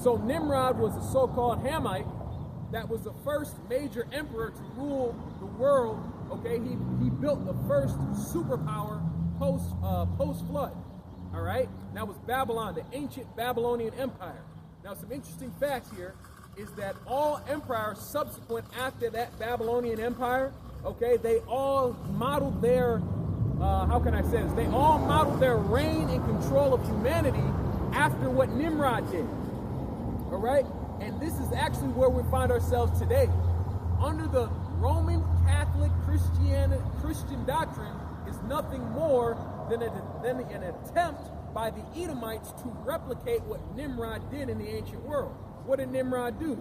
So Nimrod was a so-called Hamite that was the first major emperor to rule the world. Okay, he built the first superpower post-flood. All right, and that was Babylon, the ancient Babylonian Empire. Now, some interesting facts here is that all empires subsequent after that Babylonian Empire, okay, they all modeled their, how can I say this? They all modeled their reign and control of humanity after what Nimrod did. All right, and this is actually where we find ourselves today. Under the Roman Catholic Christian doctrine is nothing more than an attempt by the Edomites to replicate what Nimrod did in the ancient world. What did Nimrod do?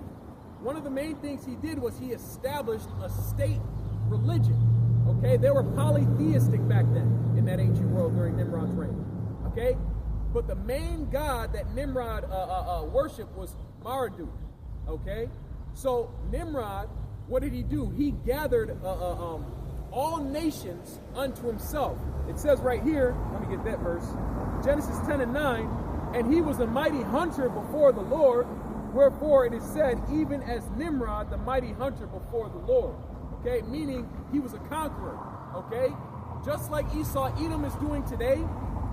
One of the main things he did was he established a state religion. Okay, they were polytheistic back then in that ancient world during Nimrod's reign. Okay, but the main god that Nimrod worshipped was Marduk. Okay, so Nimrod, what did he do? He gathered all nations unto himself. It says right here, let me get that verse, Genesis 10:9, and he was a mighty hunter before the Lord, wherefore it is said, even as Nimrod, the mighty hunter before the Lord. Okay, meaning he was a conqueror. Okay, just like Esau Edom is doing today,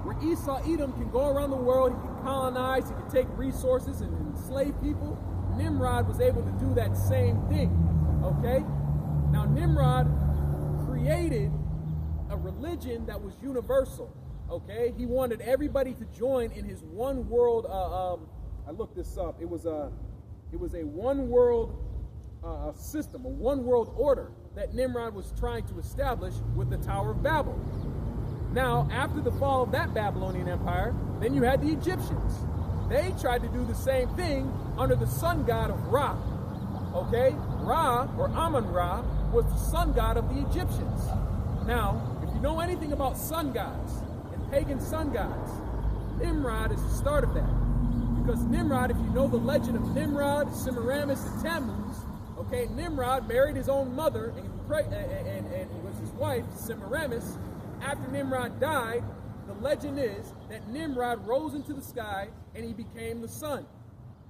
where Esau Edom can go around the world, he can colonize, he can take resources and enslave people. Nimrod was able to do that same thing. Okay, now Nimrod created a religion that was universal. Okay, he wanted everybody to join in his one world. I looked this up. It was a one world system, a one world order that Nimrod was trying to establish with the Tower of Babel. Now, after the fall of that Babylonian Empire, then you had the Egyptians. They tried to do the same thing under the sun god of Ra. Okay, Ra, or Amun-Ra, was the sun god of the Egyptians. Now, if you know anything about sun gods and pagan sun gods, Nimrod is the start of that. Because Nimrod, if you know the legend of Nimrod, Semiramis, and Tammuz, okay, Nimrod married his own mother and was his wife, Semiramis. After Nimrod died, the legend is that Nimrod rose into the sky and he became the sun.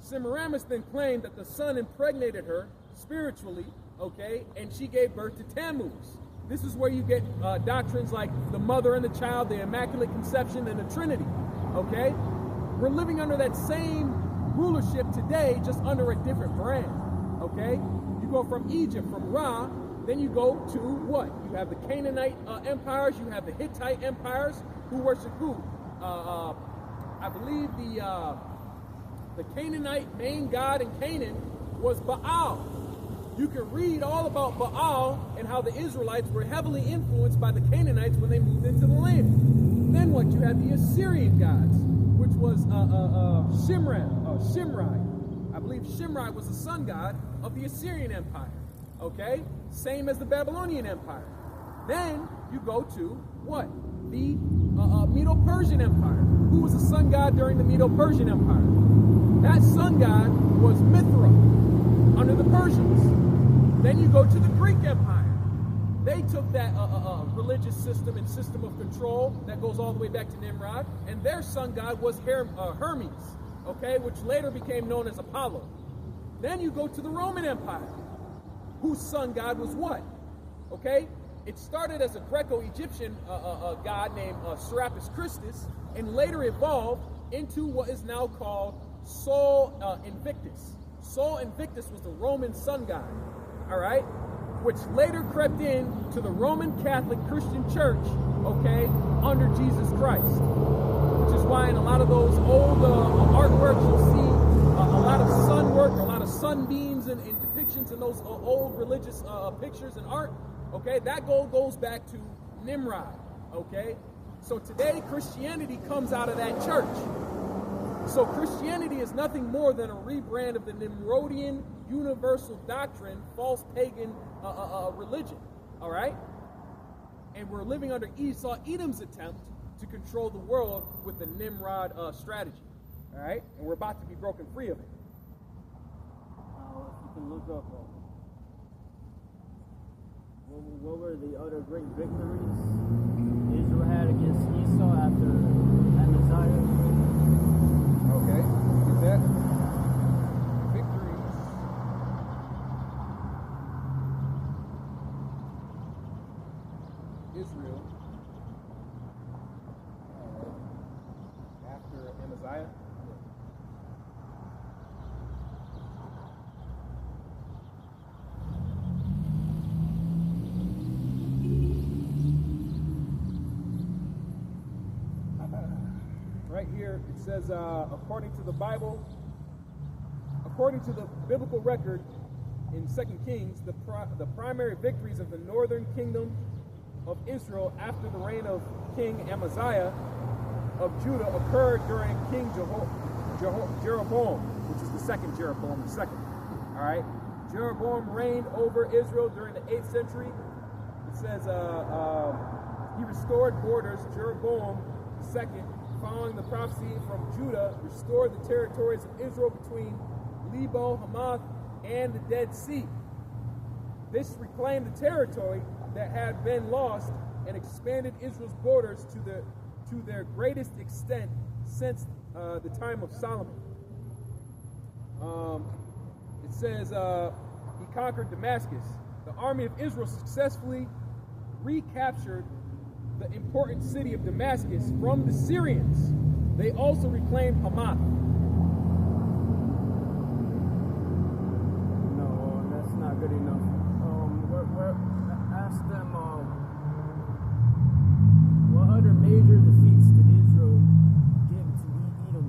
Semiramis then claimed that the sun impregnated her spiritually, okay, and she gave birth to Tammuz. This is where you get doctrines like the mother and the child, the Immaculate Conception, and the Trinity, okay? We're living under that same rulership today, just under a different brand, okay? You go from Egypt, from Ra, then you go to what? You have the Canaanite empires, you have the Hittite empires, who worship who? I believe the Canaanite main god in Canaan was Baal. You can read all about Baal and how the Israelites were heavily influenced by the Canaanites when they moved into the land. Then what? You have the Assyrian gods, which was Shimri. I believe Shimri was the sun god of the Assyrian Empire. Okay? Same as the Babylonian Empire. Then you go to what? The Medo-Persian Empire. Who was the sun god during the Medo-Persian Empire? That sun god was Mithra under the Persians. Then you go to the Greek Empire. They took that religious system and system of control that goes all the way back to Nimrod, and their sun god was Hermes, okay, which later became known as Apollo. Then you go to the Roman Empire, whose sun god was what? Okay, it started as a Greco-Egyptian god named Serapis Christus, and later evolved into what is now called Sol Invictus. Sol Invictus was the Roman sun god, all right, which later crept in to the Roman Catholic Christian Church, okay, under Jesus Christ. Which is why in a lot of those old artworks you'll see a lot of sun work, a lot of sunbeams and depictions in those old religious pictures and art, okay, that goes back to Nimrod, okay? So today Christianity comes out of that church. So Christianity is nothing more than a rebrand of the Nimrodian universal doctrine, false pagan religion, all right? And we're living under Esau Edom's attempt to control the world with the Nimrod strategy, all right? And we're about to be broken free of it. If you can look up, what were the other great victories Israel had against Esau after Amaziah? Okay, get that. here. It says, according to the Bible, according to the biblical record in 2 Kings, the primary victories of the northern kingdom of Israel after the reign of King Amaziah of Judah occurred during King Jeroboam, which is the second Jeroboam, the second. All right, Jeroboam reigned over Israel during the 8th century. It says he restored borders. Jeroboam II, following the prophecy from Judah, restored the territories of Israel between Lebo, Hamath, and the Dead Sea. This reclaimed the territory that had been lost and expanded Israel's borders to their greatest extent since the time of Solomon. It says he conquered Damascus. The army of Israel successfully recaptured the important city of Damascus from the Syrians. They also reclaimed Hamath. No, that's not good enough. Ask them what other major defeats did Israel give to Edom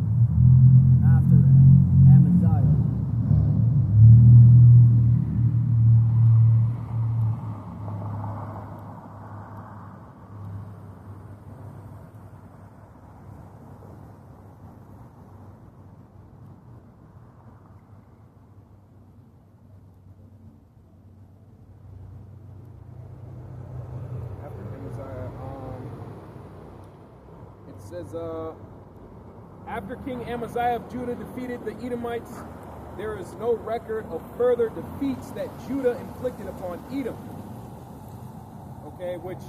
after Amaziah? After King Amaziah of Judah defeated the Edomites, there is no record of further defeats that Judah inflicted upon Edom. Okay, which,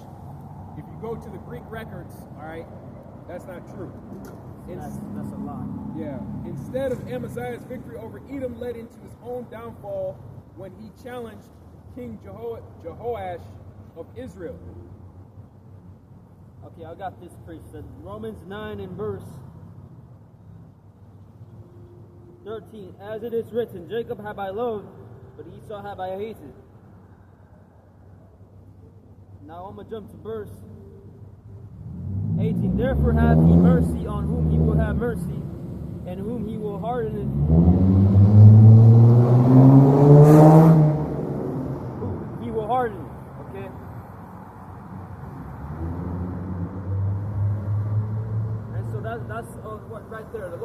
if you go to the Greek records, all right, that's not true. That's a lie. Yeah. Instead of Amaziah's victory over Edom led into his own downfall when he challenged King Jehoash of Israel. Okay, I got this priest. Romans 9 and verse 13. As it is written, Jacob have I loved, but Esau have I hated. Now I'm going to jump to verse 18. Therefore have he mercy on whom he will have mercy, and whom he will harden. He will harden. Okay? And so that's what right there. The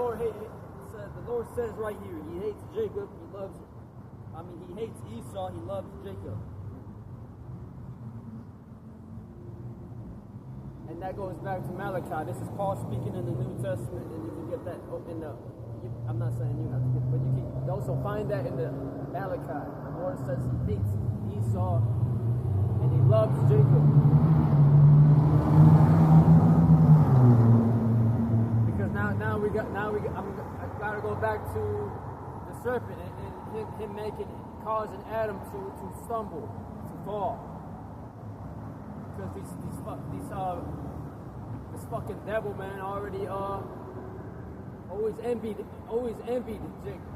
Lord says right here, he hates Jacob, he hates Esau, he loves Jacob. And that goes back to Malachi. This is Paul speaking in the New Testament, and you can get that in the, I'm not saying you have to get, but you can also find that in the Malachi. The Lord says he hates Esau, and he loves Jacob. Because I gotta go back to the serpent and him causing Adam to stumble, to fall. Because this fucking devil, man, already always envied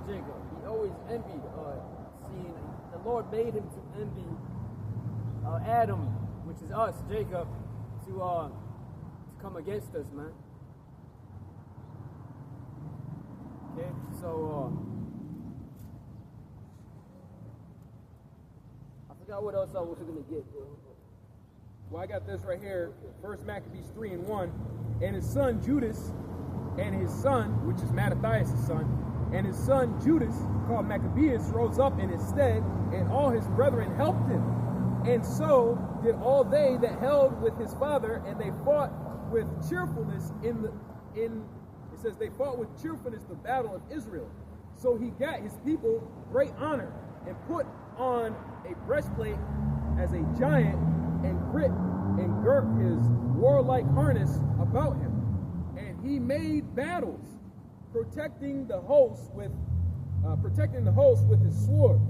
Jacob. He always envied seeing the Lord made him to envy Adam, which is us, Jacob, to come against us, man. Okay, so I forgot what else I was gonna get. Well, I got this right here, 1 Maccabees 3:1. And his son Judas, and his son, which is Mattathias' son, and his son Judas, called Maccabeus, rose up in his stead, and all his brethren helped him. And so did all they that held with his father, and they fought with cheerfulness it says they fought with cheerfulness the battle of Israel. So he got his people great honor, and put on a breastplate as a giant, and girt his warlike harness about him. And he made battles, protecting the host with his sword.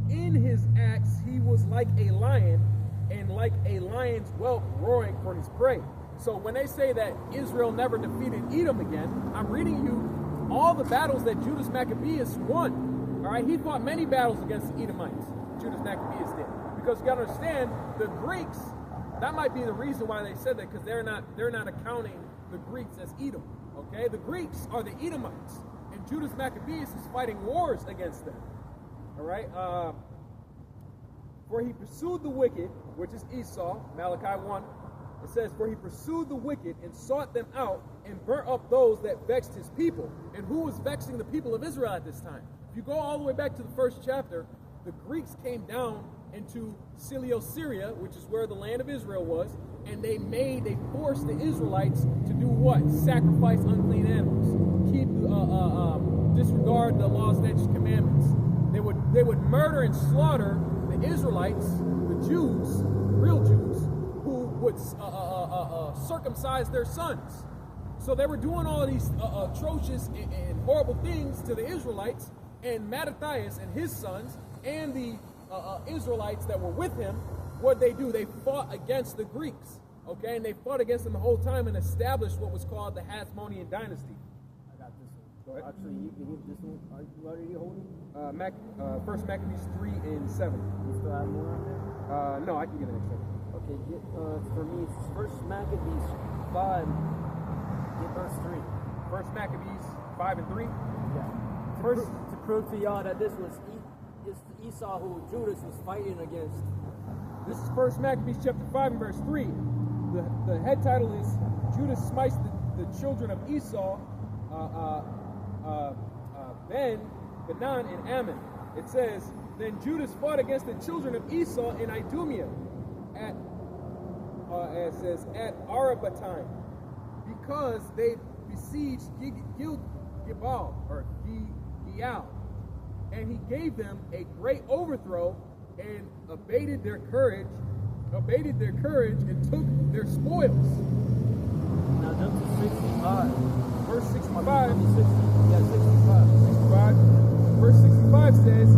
In his acts he was like a lion, and like a lion's whelp roaring for his prey. So when they say that Israel never defeated Edom again, I'm reading you all the battles that Judas Maccabeus won. All right, he fought many battles against the Edomites. Judas Maccabeus did, because you got to understand the Greeks. That might be the reason why they said that, because they're not accounting the Greeks as Edom. Okay, the Greeks are the Edomites, and Judas Maccabeus is fighting wars against them. All right. For he pursued the wicked, which is Esau, Malachi 1. It says, for he pursued the wicked and sought them out and burnt up those that vexed his people. And who was vexing the people of Israel at this time? If you go all the way back to the first chapter, the Greeks came down into Syria, which is where the land of Israel was, and they forced the Israelites to do what? Sacrifice unclean animals, disregard the law, statutes, commandments. They would murder and slaughter the Israelites, the Jews, real Jews, who would circumcise their sons. So they were doing all of these atrocious and horrible things to the Israelites, and Mattathias and his sons and the Israelites that were with him, what they do? They fought against the Greeks, okay? And they fought against them the whole time and established what was called the Hasmonean dynasty. I got this one. Go ahead. Actually, you can give this one. Are you already holding? First Maccabees 3 and 7. You still have more on there? No, I can get an extra. Okay, for me, it's First Maccabees 5, get verse 3. First Maccabees 5 and 3? Yeah. To prove to y'all that this was Esau who Judas was fighting against. This is First Maccabees chapter 5 and verse 3. The head title is Judas smites the children of Esau, Benan, and Ammon. It says, then Judas fought against the children of Esau in Idumea at Arabataim, because they besieged Gilgal, and he gave them a great overthrow and abated their courage and took their spoils. Now jump to 65. Verse 65. 65. Verse 65 says,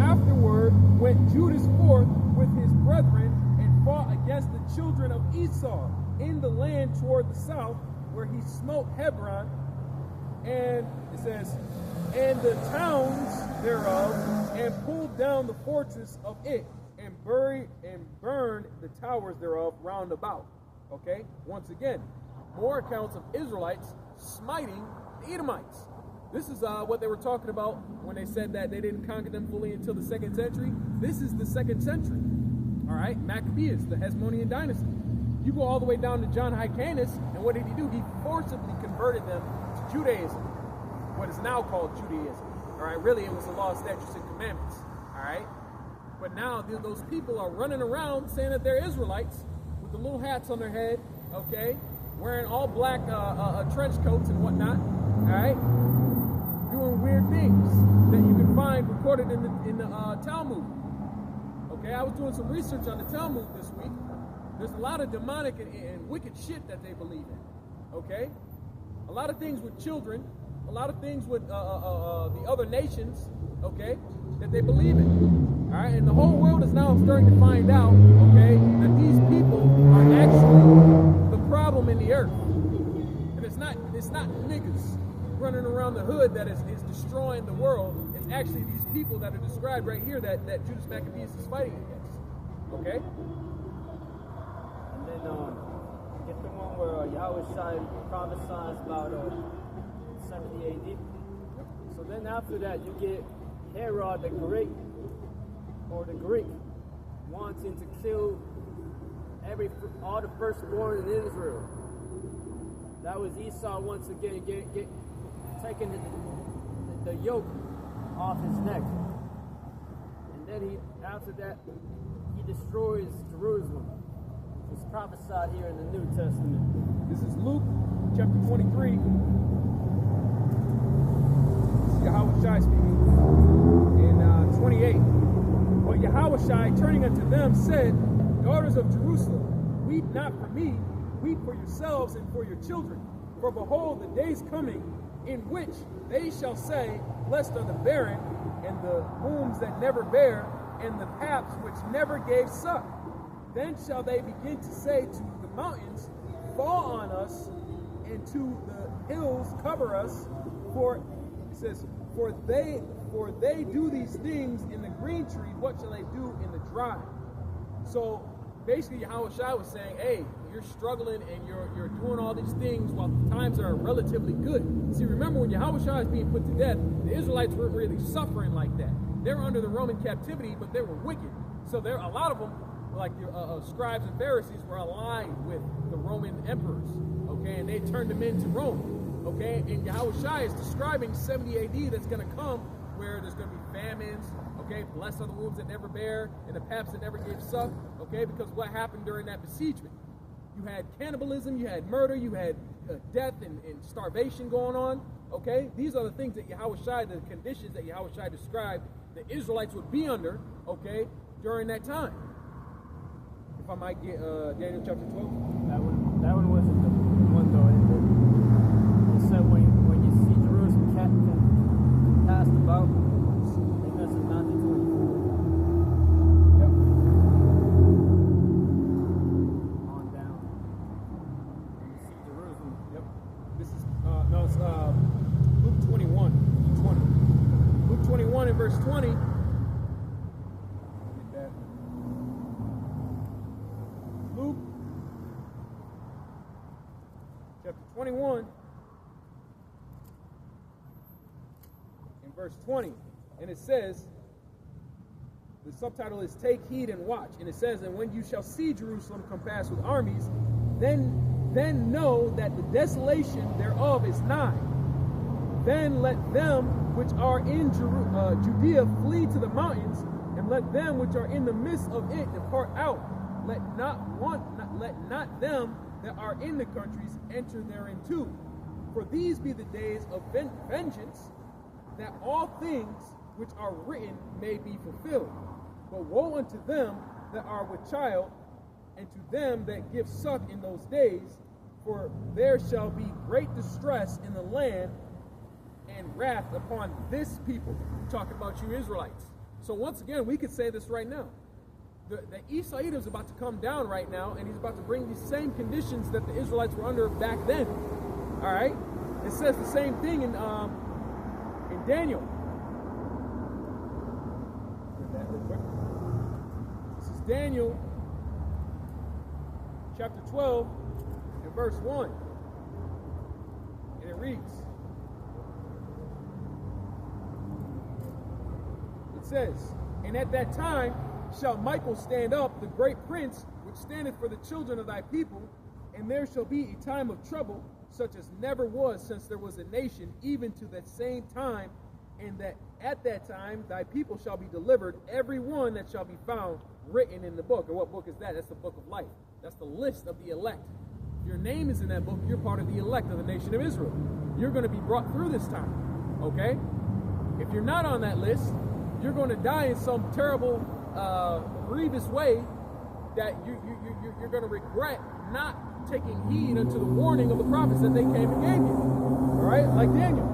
afterward went Judas forth with his brethren and fought against the children of Esau in the land toward the south, where he smote Hebron, and it says, and the towns thereof, and pulled down the fortress of it, and burned the towers thereof round about. Okay? Once again, more accounts of Israelites smiting the Edomites. This is what they were talking about when they said that they didn't conquer them fully until the 2nd century. This is the 2nd century. All right? Maccabees, the Hasmonean dynasty. You go all the way down to John Hyrcanus, and what did he do? He forcibly converted them to Judaism, what is now called Judaism. All right? Really, it was the law, statutes, and commandments. All right? But now those people are running around saying that they're Israelites with the little hats on their head, okay, wearing all black trench coats and whatnot, all right, doing weird things that you can find recorded in the Talmud. Okay, I was doing some research on the Talmud this week. There's a lot of demonic and wicked shit that they believe in. Okay, a lot of things with children, a lot of things with the other nations. Okay, that they believe in. All right, and the whole world is now starting to find out, okay, that these people are actually the problem in the earth, and it's not niggas running around the hood that is destroying the world. It's actually these people that are described right here that Judas Maccabeus is fighting against. Okay. And then get the one where Yahushua prophesies about 70 AD. So then after that, you get Herod the Great, or the Greek, wanting to kill all the firstborn in Israel. That was Esau once again taking the yoke off his neck. And then after that, he destroys Jerusalem. It's prophesied here in the New Testament. This is Luke chapter 23. This is Yahushua speaking. In 28. But Yahushua, turning unto them, said, daughters of Jerusalem, weep not for me, weep for yourselves and for your children. For behold, the days coming, in which they shall say, blessed are the barren, and the wombs that never bare, and the paps which never gave suck. Then shall they begin to say to the mountains, fall on us, and to the hills cover us. For it says, for they do these things in the green tree, what shall they do in the dry? So basically Yahushua was saying, hey, you're struggling and you're doing all these things while times are relatively good. See, remember when Yahushua is being put to death, the Israelites weren't really suffering like that. They were under the Roman captivity, but they were wicked. So there, a lot of them, like the scribes and Pharisees, were aligned with the Roman emperors, okay, and they turned them into Rome, okay, and Yahushua is describing 70 AD that's going to come where there's going to be famines, okay, blessed are the wombs that never bear and the paps that never gave suck, okay, because what happened during that besiegement? You had cannibalism, you had murder, you had death and starvation going on, okay? These are the things that Yahushua, the conditions that Yahushua described the Israelites would be under, okay, during that time. If I might get Daniel chapter 12. That one wasn't the one though. It said when you see Jerusalem cast about, I think that's in Matthew 24. Yep. On down. When you see Jerusalem. Yep. This is no, it's Luke 21, 20. Luke 21 and verse 20. Luke chapter 21 and verse 20, and it says, the subtitle is Take Heed and Watch, and it says, and when you shall see Jerusalem compassed with armies, then know that the desolation thereof is nigh. Then let them which are in Judea flee to the mountains, and let them which are in the midst of it depart out. Let not them that are in the countries enter therein too. For these be the days of vengeance, that all things which are written may be fulfilled. But woe unto them that are with child, and to them that give suck in those days, for there shall be great distress in the land, and wrath upon this people. I'm talking about you Israelites. So once again, we could say this right now. The Isrealite is about to come down right now, and he's about to bring these same conditions that the Israelites were under back then. All right? It says the same thing in Daniel. Read that real quick. This is Daniel chapter 12 and verse 1. And it reads, it says, and at that time shall Michael stand up, the great prince, which standeth for the children of thy people, and there shall be a time of trouble, such as never was since there was a nation, even to that same time, and that at that time thy people shall be delivered, every one that shall be found written in the book. And what book is that? That's the book of life. That's the list of the elect. If your name is in that book, you're part of the elect of the nation of Israel. You're going to be brought through this time, okay? If you're not on that list, you're going to die in some terrible grievous way that you're going to regret not taking heed unto the warning of the prophets that they came and gave you. All right, like Daniel.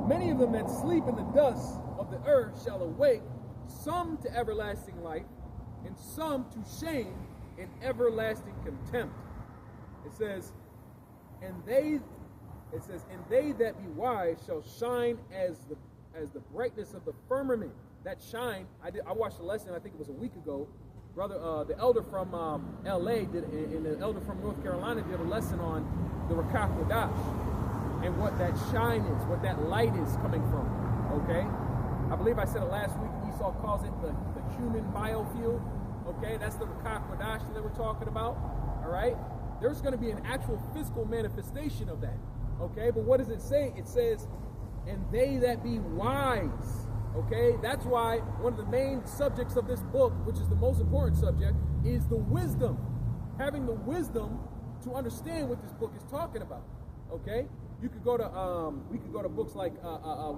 Many of them that sleep in the dust of the earth shall awake, some to everlasting life, and some to shame and everlasting contempt. It says, and they that be wise shall shine as the brightness of the firmament. That shine, I watched a lesson, I think it was a week ago. Brother, the elder from LA did, and the elder from North Carolina did a lesson on the Rakach Kodash and what that shine is, what that light is coming from. Okay, I believe I said it last week. Esau calls it the human biofield. Okay, that's the Rakach Kodash that they were talking about. All right, there's going to be an actual physical manifestation of that. Okay, but what does it say? It says, and they that be wise. Okay, that's why one of the main subjects of this book, which is the most important subject, is the wisdom. Having the wisdom to understand what this book is talking about. Okay, you could go to we could go to books like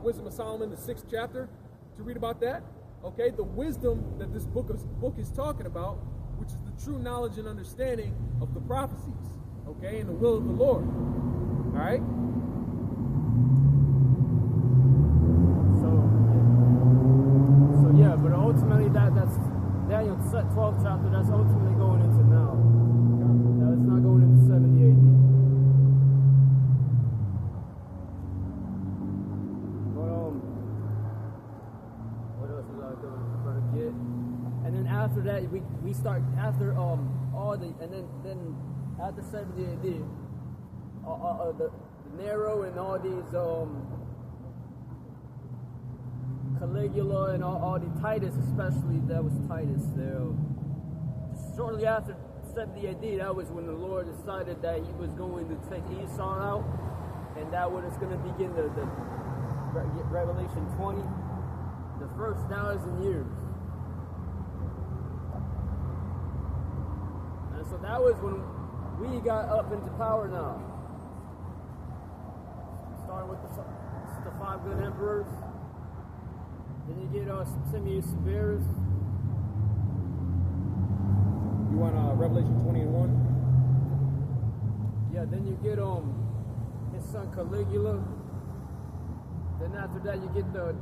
Wisdom of Solomon, the 6th chapter, to read about that. Okay, the wisdom that this book is talking about, which is the true knowledge and understanding of the prophecies. Okay, and the will of the Lord. All right. Yeah, but ultimately that's Daniel 12th chapter, that's ultimately going into now. Now it's not going into 70 AD. But what else was I going to get? And then after that, we start after all the and then after 70 AD, the Nero and all these Caligula and all the Titus, especially that was Titus there. Shortly after 70 AD, that was when the Lord decided that He was going to take Esau out, and that was going to begin the Revelation 20, the first 1,000 years. And so that was when we got up into power now. Starting with the 5 good emperors. Then you get Septimius Severus. You want Revelation 20 and 1? Yeah, then you get his son Caligula. Then after that you get the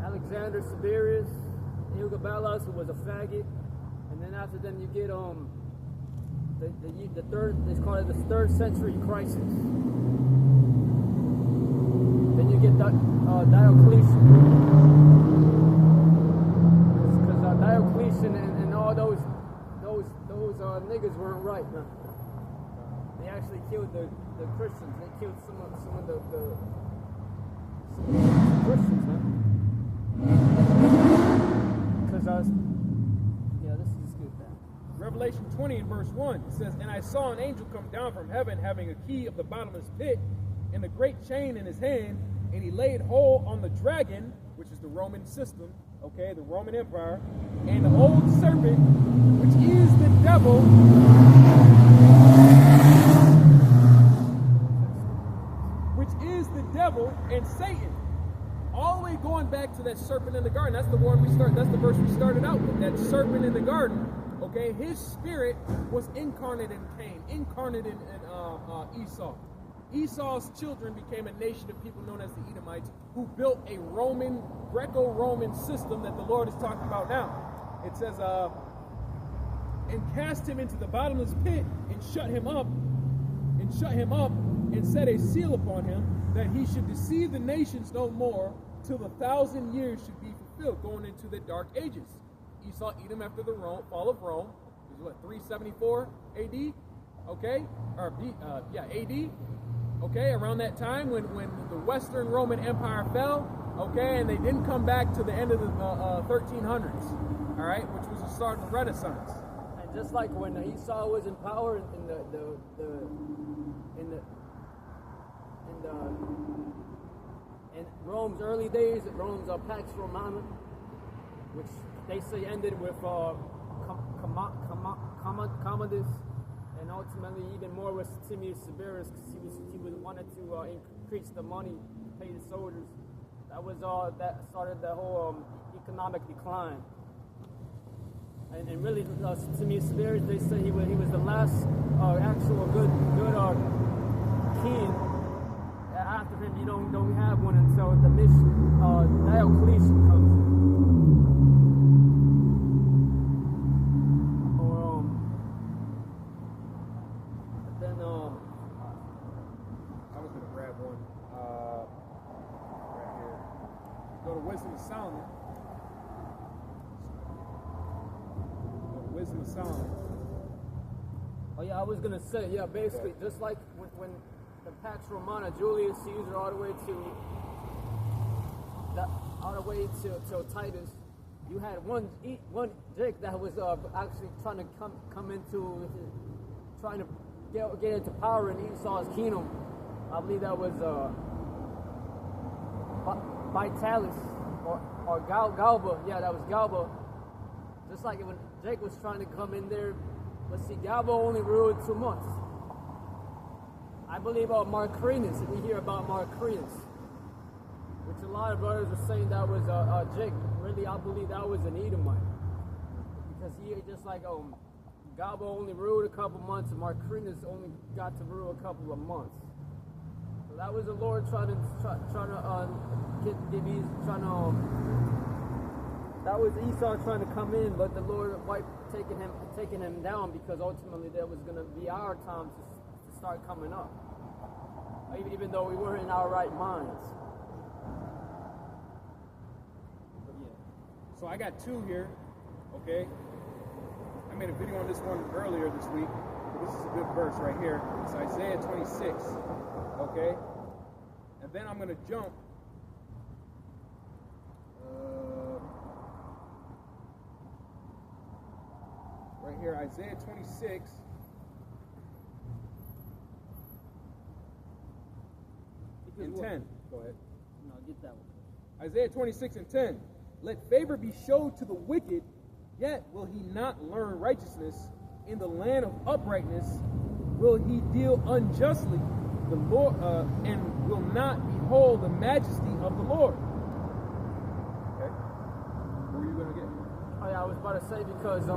Alexander Severus, Elagabalus, who was a faggot. And then after them you get the third, they call it the 3rd century crisis. Then you get Diocletian. Because Diocletian and all those niggas weren't right, man. They actually killed the Christians. They killed some of the Christians, man. Because this is good, man. Revelation 20 and verse 1, it says, "And I saw an angel come down from heaven, having a key of the bottomless pit, and a great chain in his hand, and he laid hold on the dragon," which is the Roman system, okay, the Roman Empire, "and the old serpent, which is the devil, and Satan." All the way going back to that serpent in the garden. That's the verse we started out with. That serpent in the garden. Okay, his spirit was incarnate in Cain, incarnate in Esau. Esau's children became a nation of people known as the Edomites, who built a Greco-Roman system that the Lord is talking about now. It says, "And cast him into the bottomless pit, and shut him up, and set a seal upon him, that he should deceive the nations no more, till the 1,000 years should be fulfilled," going into the Dark Ages. Esau, Edom, after the fall of Rome, is what, 374 AD? Okay, or AD. Okay, around that time when the Western Roman Empire fell. Okay, and they didn't come back to the end of the 1300s. All right, which was the start of the Renaissance. And just like when Esau was in power in Rome's early days, Rome's Pax Romana, which they say ended with Commodus, and ultimately even more with Septimius Severus, because he wanted to increase the money to pay the soldiers. That was all that started the whole economic decline. And really, Septimius Severus, they say he was the last actual good king. After him, you don't have one until the Diocletian comes in. But then I was gonna grab one right here. Go to Wisdom of Solomon. Wisdom of Solomon. Oh yeah, I was gonna say, basically, just like when the Pax Romana, Julius Caesar, all the way to Titus, you had one Jake that was actually trying to trying to get into power in Esau's kingdom. I believe that was Vitalis or Galba. Yeah, that was Galba. Just like when Jake was trying to come in there, but see, Galba only ruled 2 months. I believe Marcrinus, if we hear about Marcrinus, which a lot of brothers are saying that was Jake. Really, I believe that was an Edomite. Because he just like Galba only ruled a couple months, and Marcrinus only got to rule a couple of months. So that was the Lord that was Esau trying to come in, but the Lord taking him down, because ultimately that was going to be our time to start coming up, even though we weren't in our right minds. So I got two here, okay? I made a video on this one earlier this week. But this is a good verse right here. It's Isaiah 26, okay? And then I'm going to jump right here, Isaiah 26. And 10. Go ahead. No, get that one. Isaiah 26 and 10. Let favor be showed to the wicked, yet will he not learn righteousness. In the land of uprightness will he deal unjustly, the Lord, and will not behold the majesty of the Lord. Okay. What were you gonna get? Oh yeah, I was about to say because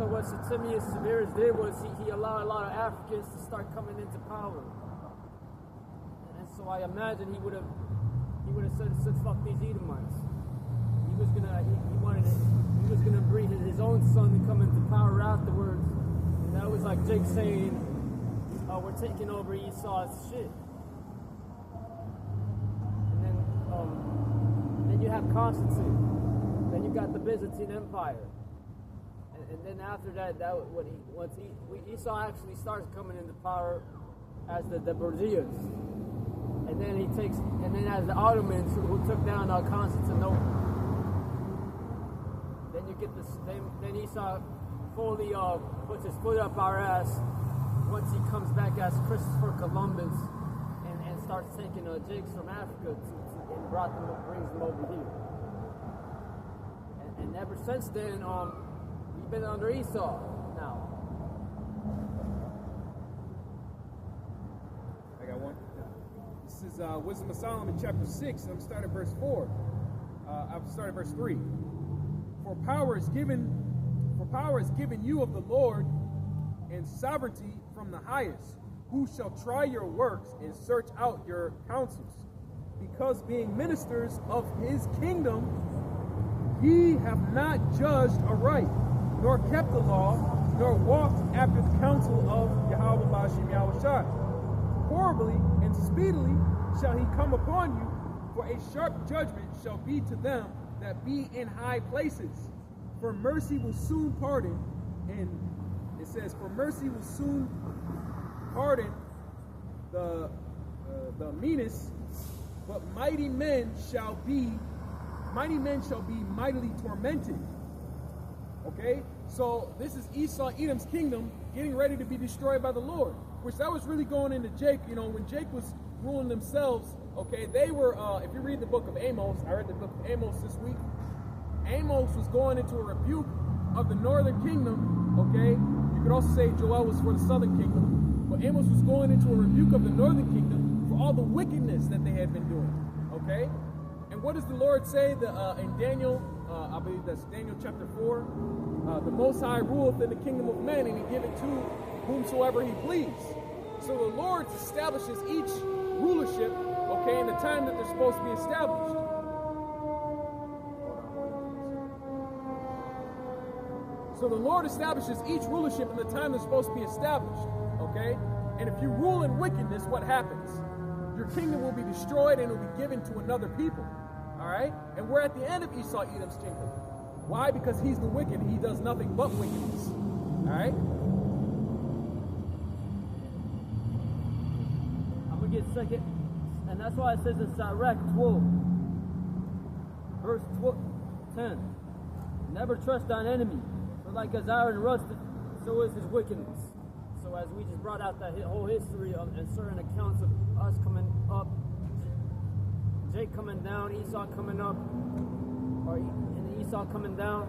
what Septimius Severus did was he allowed a lot of Africans to start coming into power, and so I imagine he would have said fuck these Edomites. He was gonna bring his own son to come into power afterwards, and that was like Jake saying, "Oh, we're taking over Esau's shit." And then you have Constantine, then you got the Byzantine Empire. And then after that, Esau actually starts coming into power as the Borgias, and then as the Ottomans who took down Constantinople. Then you get this. Then Esau fully puts his foot up our ass once he comes back as Christopher Columbus and starts taking jigs from Africa and brings them over here. And ever since then, we've been under Esau now. I got one. This is Wisdom of Solomon, chapter 6. I'm starting at verse 4. I'll start at verse 3. For power is given you of the Lord, and sovereignty from the highest. Who shall try your works and search out your counsels? Because being ministers of his kingdom, ye have not judged aright, nor kept the law, nor walked after the counsel of Yahweh Bashim Yahushai. Horribly and speedily shall he come upon you, for a sharp judgment shall be to them that be in high places. For mercy will soon pardon, and it says, for mercy will soon pardon the meanest, but mighty men shall be mightily tormented. Okay, so this is Esau, Edom's kingdom, getting ready to be destroyed by the Lord. Which that was really going into Jake. You know, when Jake was ruling themselves, okay, they were, if you read the book of Amos, I read the book of Amos this week, Amos was going into a rebuke of the northern kingdom, okay? You could also say Joel was for the southern kingdom, but Amos was going into a rebuke of the northern kingdom for all the wickedness that they had been doing, okay? And what does the Lord say in Daniel, I believe that's Daniel chapter 4, the Most High ruleth in the kingdom of men, and he giveth to whomsoever he please. So the Lord establishes each rulership, okay, in the time that they're supposed to be established. So the Lord establishes each rulership in the time they're supposed to be established, okay? And if you rule in wickedness, what happens? Your kingdom will be destroyed and it will be given to another people, all right? And we're at the end of Esau, Edom's kingdom. Why? Because he's the wicked. He does nothing but wickedness, all right? Get second, and that's why it says in Sirach 12, verse 10, never trust thine enemy, for like as iron rusted, so is his wickedness. So as we just brought out that whole history and certain accounts of us coming up, Jake coming down, Esau coming up, and Esau coming down.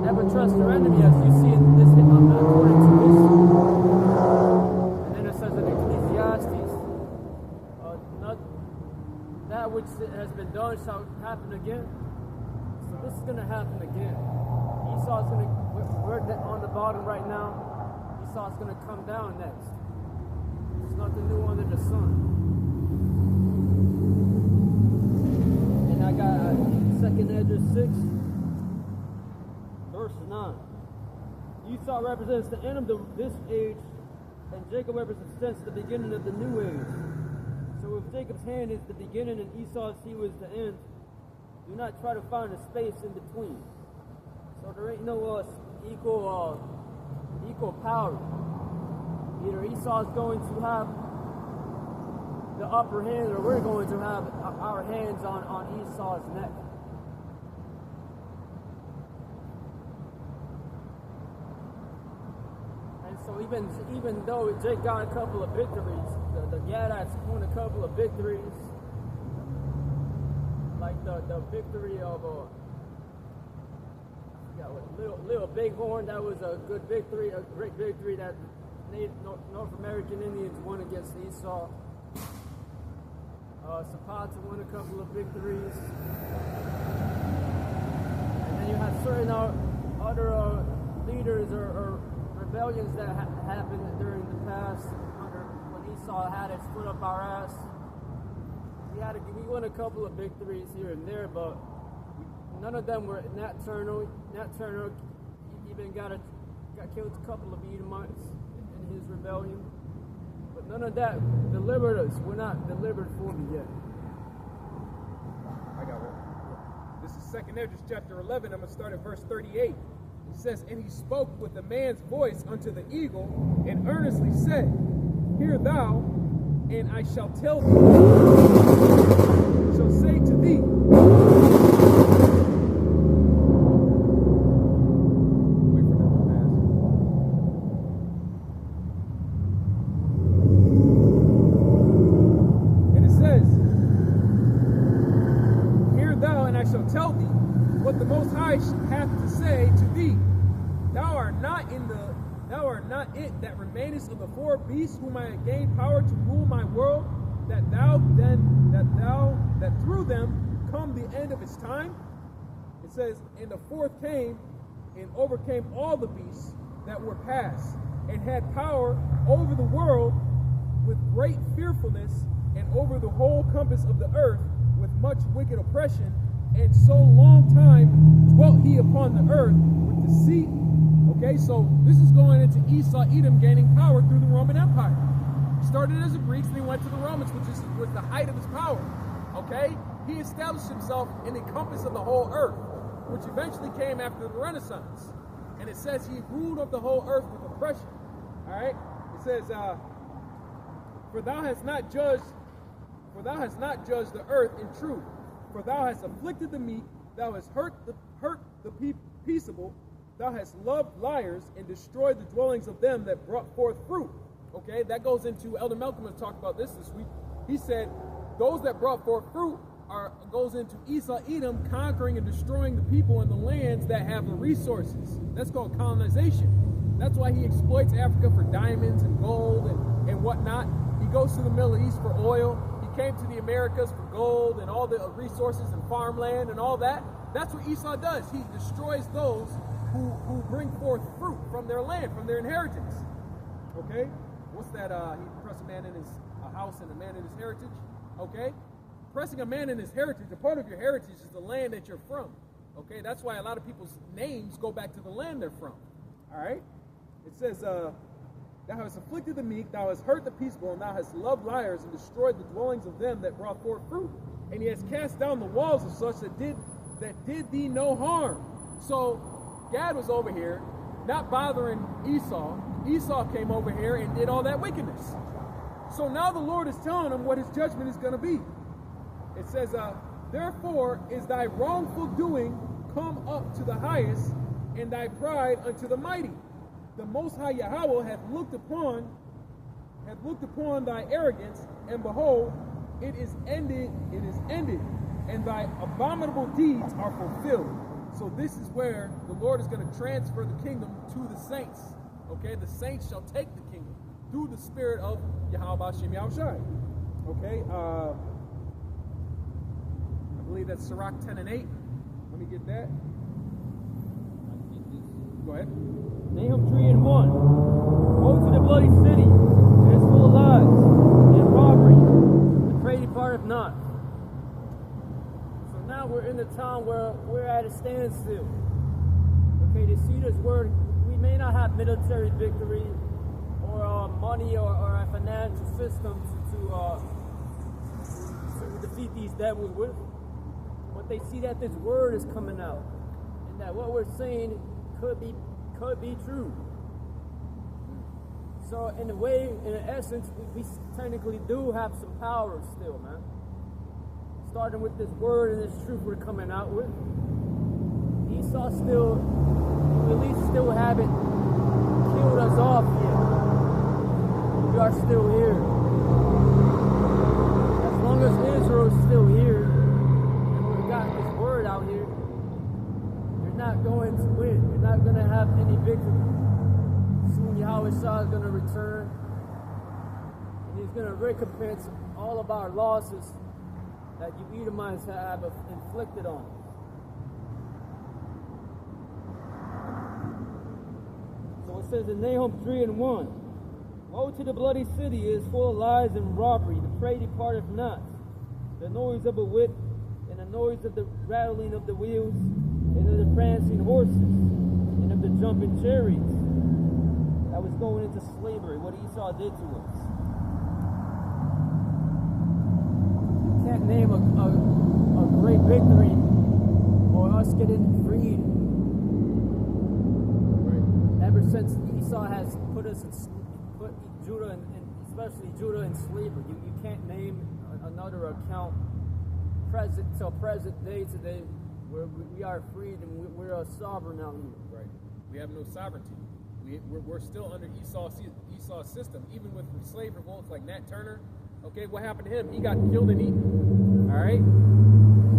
Never trust your enemy, as you see in this according to history. And then it says in Ecclesiastes, that which has been done shall happen again. So this is going to happen again. Esau's going to, we're on the bottom right now. Esau's going to come down next. There's nothing new under the sun. And I got 2nd Ezra 6. Verse 9. Esau represents the end of this age, and Jacob represents the beginning of the new age. So if Jacob's hand is the beginning and Esau's heel is the end, do not try to find a space in between. So there ain't no equal power. Either Esau's going to have the upper hand, or we're going to have our hands on Esau's neck. And so even though Jake got a couple of victories, the Gadites won a couple of victories, like the victory of Little Bighorn. That was a good victory, a great victory that North American Indians won against Esau. Zapata won a couple of victories. And then you had certain other leaders or rebellions that happened during the past when Esau had his foot up our ass. We won a couple of victories here and there, but none of them were Nat Turner even got killed a couple of Edomites in his rebellion. But none of that delivered us. We're not delivered fully yet. I got one. This is 2nd Esdras chapter 11. I'm going to start at verse 38. It says, "And he spoke with a man's voice unto the eagle, and earnestly said, Hear thou, and I shall tell thee, shall say to thee." Wait for that to pass. And it says, "Hear thou, and I shall tell thee what the Most High hath to say to thee. Thou art not it that remainest of the 4 beasts whom I have gained power to rule my world, that through them come the end of its time." It says, "And the 4th came and overcame all the beasts that were past, and had power over the world with great fearfulness, and over the whole compass of the earth with much wicked oppression, and so long time dwelt he upon the earth with deceit." Okay, so this is going into Esau, Edom gaining power through the Roman Empire. He started as the Greeks, and he went to the Romans, which was the height of his power. Okay, he established himself in the compass of the whole earth, which eventually came after the Renaissance. And it says he ruled of the whole earth with oppression. All right, it says, "For thou hast not judged the earth in truth. For thou hast afflicted the meek, thou hast hurt the peaceable, thou hast loved liars, and destroyed the dwellings of them that brought forth fruit." Okay, that goes into, Elder Malcolm has talked about this week. He said, those that brought forth fruit goes into Esau, Edom, conquering and destroying the people in the lands that have the resources. That's called colonization. That's why he exploits Africa for diamonds and gold and whatnot. He goes to the Middle East for oil. He came to the Americas for gold and all the resources and farmland and all that. That's what Esau does. He destroys those who bring forth fruit from their land, from their inheritance. Okay? What's that? He pressed a man in his house and a man in his heritage. Okay? Pressing a man in his heritage, a part of your heritage is the land that you're from. Okay? That's why a lot of people's names go back to the land they're from. All right? It says, "Thou hast afflicted the meek, thou hast hurt the peaceable, and thou hast loved liars, and destroyed the dwellings of them that brought forth fruit. And he has cast down the walls of such that did thee no harm." So Gad was over here, not bothering Esau. Esau came over here and did all that wickedness. So now the Lord is telling him what his judgment is going to be. It says, "Therefore is thy wrongful doing come up to the highest, and thy pride unto the mighty. The Most High Yahweh hath looked upon thy arrogance, and behold, it is ended, and thy abominable deeds are fulfilled." So this is where the Lord is going to transfer the kingdom to the saints. Okay, the saints shall take the kingdom through the spirit of Yahweh Hashem Yahushai. Okay, I believe that's Sirach 10 and 8. Let me get that. Go ahead. Nahum 3 and 1. Woe to the bloody city, it is full of lies and robbery, the prey departeth not. So now we're in the time where we're at a standstill. Okay, to see this word, we may not have military victory or money or a financial system defeat these devils with. But they see that this word is coming out, and that what we're saying could be true. So in a way, in essence, we technically do have some power still, man. Starting with this word and this truth we're coming out with. Esau still, we at least still haven't killed us off yet. We are still here. As long as Israel is still here, and we've got this word out here, you're not going to win. You're not going to have any victory. Soon Yahweh Shah is going to return, and he's going to recompense all of our losses that you Edomites have inflicted on us. So it says in Nahum 3:1, woe to the bloody city, it is full of lies and robbery, the prey departeth not. The noise of a whip, and the noise of the rattling of the wheels, and of the prancing horses, and of the jumping chariots. That was going into slavery, what Esau did to us. You can't name a great victory or us getting freed. Right. Ever since Esau has put Judah and especially Judah in slavery, you can't name another account present day today where we are freed and we're a sovereign out here. Right. We have no sovereignty. We're still under Esau's system, even with slave revolts like Nat Turner. Okay, what happened to him? He got killed and eaten. All right.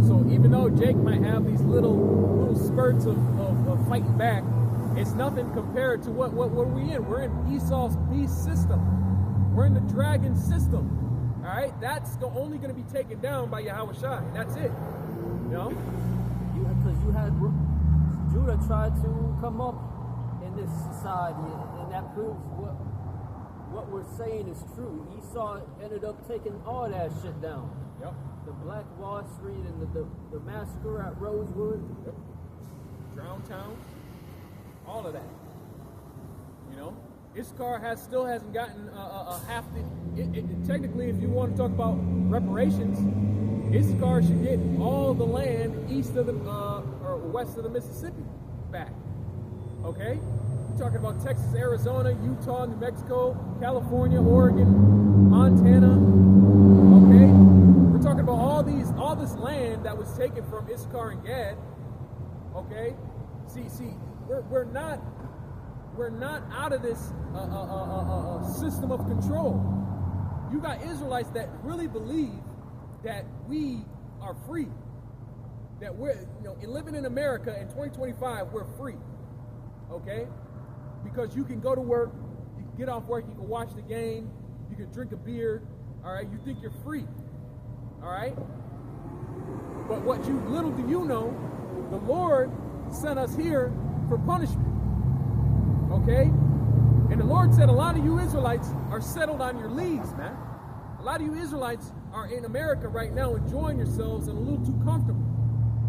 So even though Jake might have these little spurts of fighting back, it's nothing compared to what are we in? We're in Esau's beast system. We're in the dragon system. All right, that's only going to be taken down by Yahweh Shai. That's it. You know, because you had Judah tried to come up in this society, and that proves what we're saying is true. Esau ended up taking all that shit down. Yep. The Black Wall Street and the massacre at Rosewood. Yep. Drown Town. All of that. You know, Issachar still hasn't gotten half the. Technically, if you want to talk about reparations, Issachar should get all the land east of the or west of the Mississippi back. Okay, we're talking about Texas, Arizona, Utah, New Mexico, California, Oregon, Montana. Okay, we're talking about all this land that was taken from Issachar and Gad. Okay, see. We're not out of this system of control. You got Israelites that really believe that we are free, that we're living in America in 2025, we're free. Okay, because you can go to work, you can get off work, you can watch the game, you can drink a beer. All right, you think you're free. All right, but little do you know, the Lord sent us here for punishment. Okay? And the Lord said a lot of you Israelites are settled on your leaves, man. A lot of you Israelites are in America right now enjoying yourselves and a little too comfortable.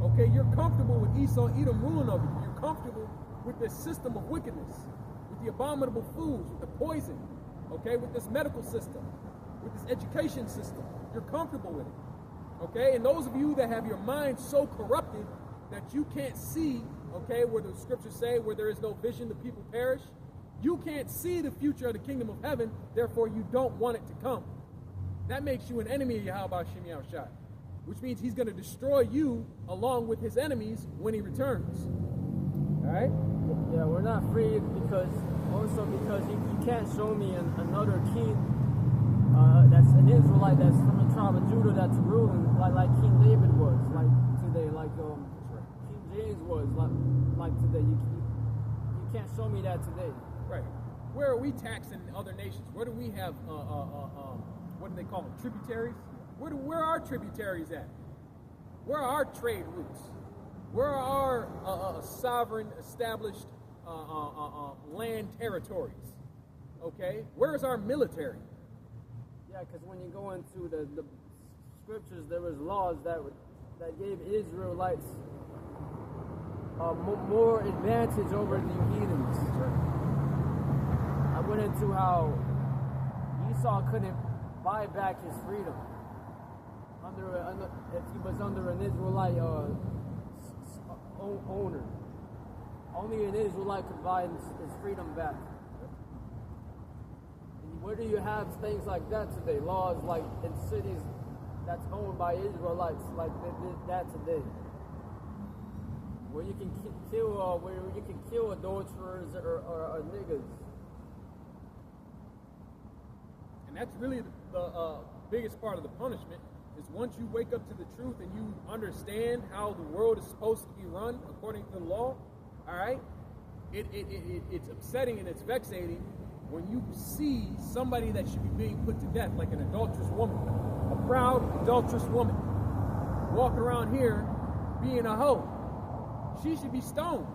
Okay? You're comfortable with Esau, Edom ruling over you. You're comfortable with this system of wickedness, with the abominable foods, with the poison, okay? With this medical system, with this education system. You're comfortable with it. Okay? And those of you that have your mind so corrupted that you can't see, okay, where the scriptures say, where there is no vision, the people perish. You can't see the future of the kingdom of heaven, therefore you don't want it to come. That makes you an enemy of Yahweh Shem Yahushai, which means he's going to destroy you along with his enemies when he returns. All right? Yeah, we're not free because you can't show me another king that's an Israelite that's from the tribe of Judah that's ruling like King David was, like today, like King James was, like today. You can't show me that today. Right. Where are we taxing other nations? Where do we have what do they call them? Tributaries? Where are our tributaries at? Where are our trade routes? Where are our sovereign established land territories? Okay? Where is our military? Yeah, because when you go into the scriptures, there was laws that gave Israelites more advantage over the heathens. I went into how Esau couldn't buy back his freedom. if he was under an Israelite owner. Only an Israelite could buy his freedom back. And where do you have things like that today? Laws like in cities that's owned by Israelites, like they did that today, where you can kill adulterers or niggas. And that's really the biggest part of the punishment, is once you wake up to the truth and you understand how the world is supposed to be run according to the law, all right, it's upsetting and it's vexating when you see somebody that should be being put to death, like an adulterous woman, a proud adulterous woman, walking around here being a hoe. She should be stoned,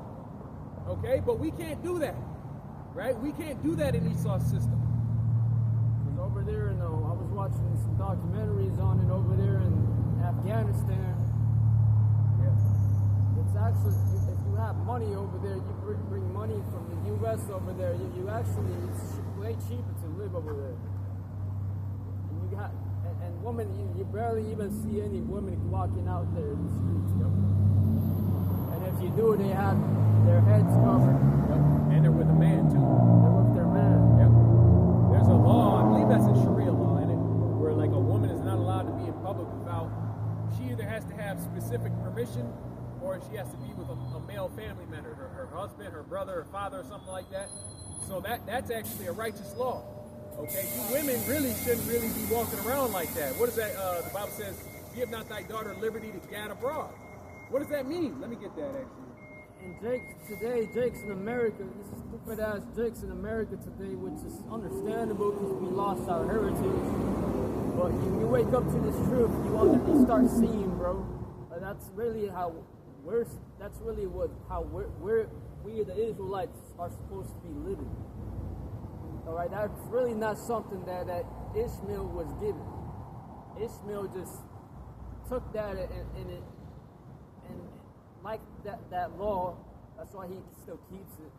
okay? But we can't do that, right? We can't do that in Esau's system. Over there, I was watching some documentaries on it over there in Afghanistan. Yeah. It's actually, if you have money over there, you bring money from the U.S. over there, you actually, it's way cheaper to live over there. And women, you barely even see any women walking out there in the streets. Yep. And if you do, they have their heads covered. Yep. And they're with a man too. They're with their man. Yep. There's a law, I believe that's a Sharia law in it, where like a woman is not allowed to be in public without, she either has to have specific permission or she has to be with a male family member, her husband, her brother, her father, or something like that. So that's actually a righteous law. Okay, you women really shouldn't really be walking around like that. What is that? The Bible says, give not thy daughter liberty to gad abroad. What does that mean? Let me get that actually. And Jake's in America, this stupid ass Jake's in America today, which is understandable because we lost our heritage. But you wake up to this truth, you start seeing, bro. That's really how we the Israelites are supposed to be living. All right, that's really not something that Ishmael was given. Ishmael just took that and like that law, that's why he still keeps it.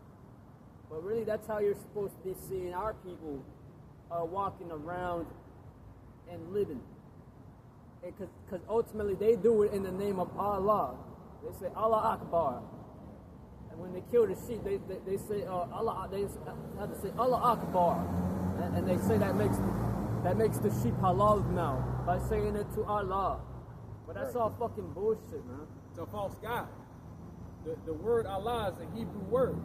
But really, that's how you're supposed to be seeing our people walking around and living. Because ultimately, they do it in the name of Allah. They say Allah Akbar. And when they kill the sheep, they say Allah. They have to say Allah Akbar, and they say that makes the sheep halal now by saying it to Allah. But that's all fucking bullshit, man. It's a false god. The word Allah is a Hebrew word.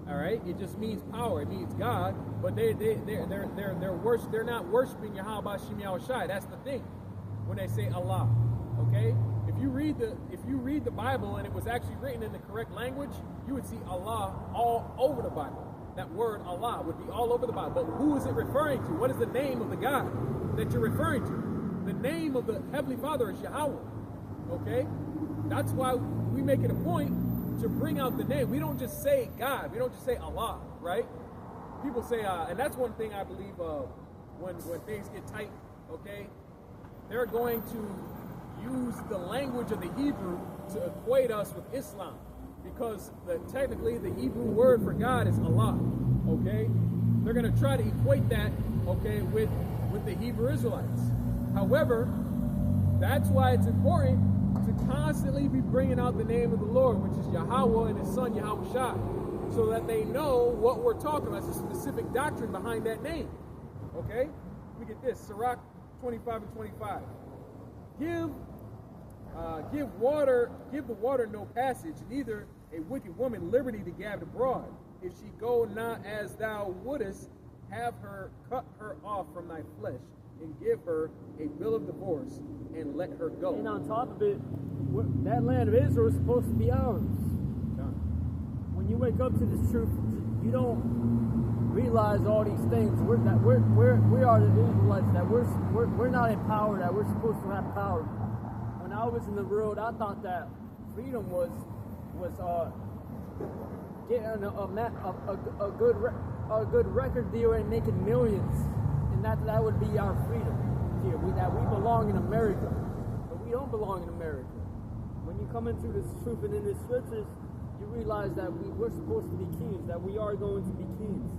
All right, it just means power. It means God. But they're not worshiping Yahweh Shem Yahushai. That's the thing. When they say Allah, okay. If you read the Bible and it was actually written in the correct language, you would see Allah all over the Bible. That word Allah would be all over the Bible. But who is it referring to? What is the name of the God that you're referring to? The name of the Heavenly Father is Yahweh. Okay? That's why we make it a point to bring out the name. We don't just say God. We don't just say Allah, right? People say, and that's one thing I believe when things get tight, okay? They're going to use the language of the Hebrew to equate us with Islam, because technically the Hebrew word for God is Allah, okay? They're going to try to equate that, okay, with the Hebrew Israelites. However, that's why it's important to constantly be bringing out the name of the Lord, which is Yahweh and his son Yahushua, so that they know what we're talking about. It's a specific doctrine behind that name, okay? Let me get this, Sirach 25 and 25. Give the water no passage, neither a wicked woman liberty to gab abroad. If she go not as thou wouldest, have her cut her off from thy flesh, and give her a bill of divorce, and let her go. And on top of it, that land of Israel is supposed to be ours. When you wake up to this truth, you don't realize all these things. We are the Israelites, that we're not in power, that we're supposed to have power. When I was in the world, I thought that freedom was getting a good record deal and making millions, and that would be our freedom here. That we belong in America, but we don't belong in America. When you come into this truth and in the scriptures, you realize that we're supposed to be kings, that we are going to be kings.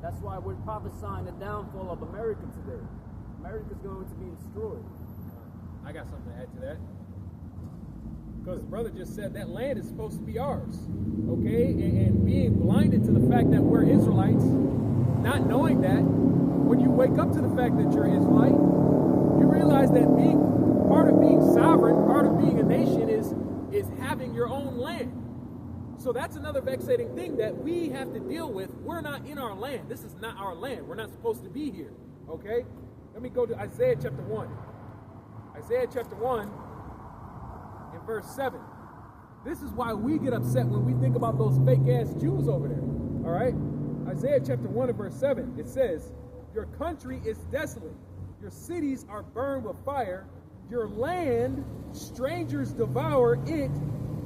That's why we're prophesying the downfall of America today. America's going to be destroyed. I got something to add to that. Because the brother just said that land is supposed to be ours. Okay? And being blinded to the fact that we're Israelites, not knowing that, when you wake up to the fact that you're Israelite, you realize that being part of being sovereign, part of being a nation is having your own land. So that's another vexating thing that we have to deal with. We're not in our land. This is not our land. We're not supposed to be here. Okay? Let me go to Isaiah chapter 1. Isaiah chapter 1 in verse 7. This is why we get upset when we think about those fake-ass Jews over there. All right? Isaiah chapter 1 and verse 7. It says, your country is desolate. Your cities are burned with fire. Your land, strangers devour it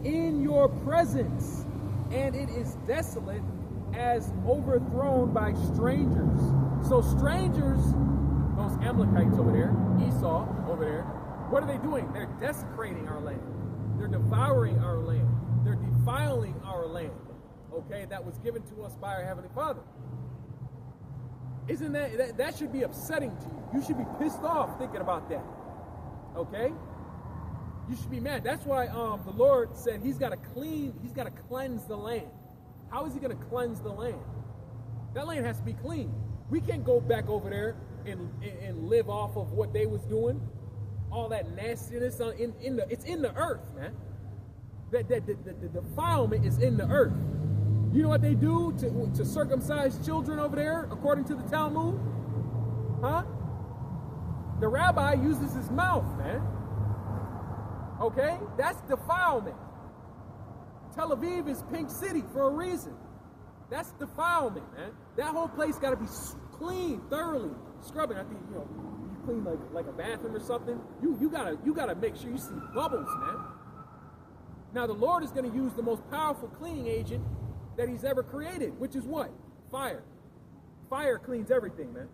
in your presence. And it is desolate as overthrown by strangers. So strangers, those Amalekites over there, Esau over there, what are they doing? They're desecrating our land. They're devouring our land. They're defiling our land. Okay, that was given to us by our Heavenly Father. Isn't that should be upsetting to you? You should be pissed off thinking about that. Okay? You should be mad. That's why the Lord said he's got to cleanse the land. How is he going to cleanse the land? That land has to be clean. We can't go back over there and live off of what they was doing. All that nastiness it's in the earth, man. The defilement is in the earth. You know what they do to circumcise children over there, according to the Talmud? Huh? The rabbi uses his mouth, man. Okay? That's defilement. Tel Aviv is Pink City for a reason. That's defilement, man. That whole place got to be clean, thoroughly. Scrubbing. I think, you clean like a bathroom or something. You gotta make sure you see bubbles, man. Now the Lord is going to use the most powerful cleaning agent that he's ever created, which is what? Fire. Fire cleans everything, man.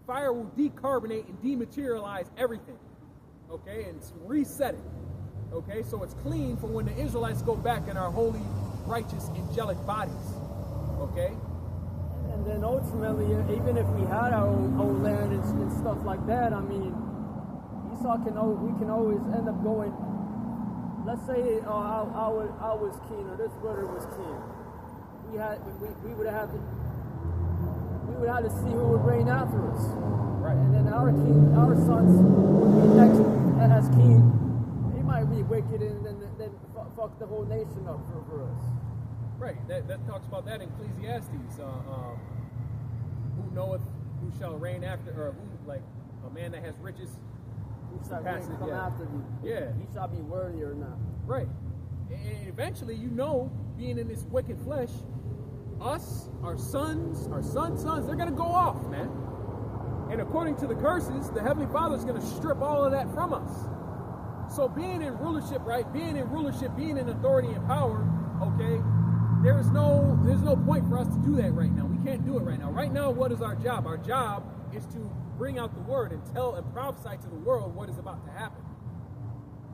Fire will decarbonate and dematerialize everything. Okay, and reset it. Okay, so it's clean for when the Israelites go back in our holy, righteous, angelic bodies. Okay? And then ultimately, even if we had our own land and stuff like that, I mean, we can always end up going. Let's say I was king or this brother was king. We would have to see who would reign after us. Right. And then our sons would be next as king. He might be wicked and then fuck the whole nation up for us. Right. That talks about that in Ecclesiastes. Who knoweth who shall reign after, or who, like a man that has riches, who shall come after you? Yeah. He shall be worthy or not. Right. And eventually, being in this wicked flesh, us, our sons, they're going to go off, man. And according to the curses, the Heavenly Father is going to strip all of that from us. So being in rulership, right? Being in authority and power, okay, there's no point for us to do that right now. We can't do it right now. Right now, what is our job? Our job is to bring out the word and tell and prophesy to the world what is about to happen.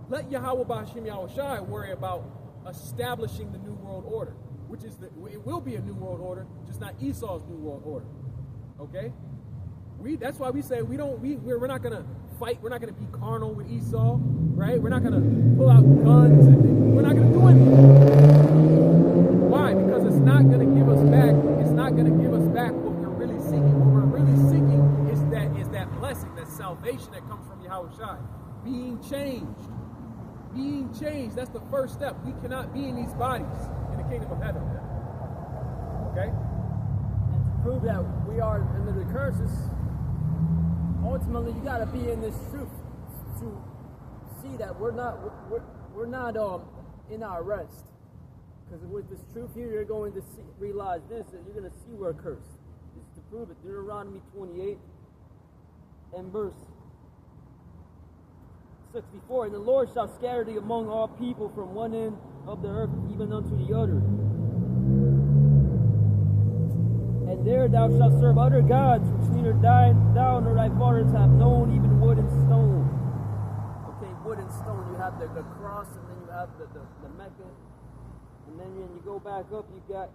Let Yahweh B'Hashem Yahushai worry about establishing the new world order, which is it will be a new world order, just not Esau's new world order. Okay? That's why we say we're not gonna fight, we're not gonna be carnal with Esau, right? We're not gonna pull out guns and we're not gonna do anything. Why? Because it's not gonna give us back what we're really seeking. What we're really seeking is that blessing, that salvation that comes from Yahushua. Being changed. That's the first step. We cannot be in these bodies in the kingdom of heaven. Okay? And to prove that we are under the curses, ultimately you got to be in this truth to see that we're not in our rest. Because with this truth here, you're going to realize this, that you're going to see we're cursed. This is to prove it. Deuteronomy 28 and verse 64. And the Lord shall scatter thee among all people from one end of the earth even unto the other. And there thou shalt serve other gods, which neither thou nor thy fathers have known, even wood and stone. Okay, wood and stone. You have the cross, and then you have the Mecca. And then when you go back up, you get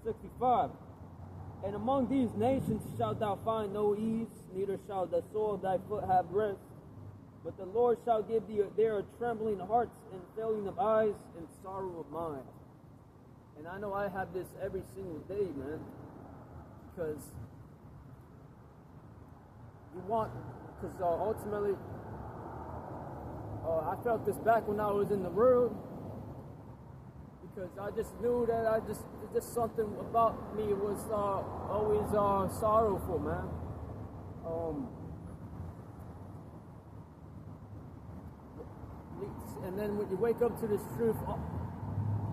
65. And among these nations shalt thou find no ease, neither shall the sole of thy foot have rest. But the Lord shall give thee there a trembling heart, and failing of eyes, and sorrow of mind. And I know I have this every single day, man. Because ultimately, I felt this back when I was in the world. Because I just knew that just something about me was always sorrowful, man. And then when you wake up to this truth,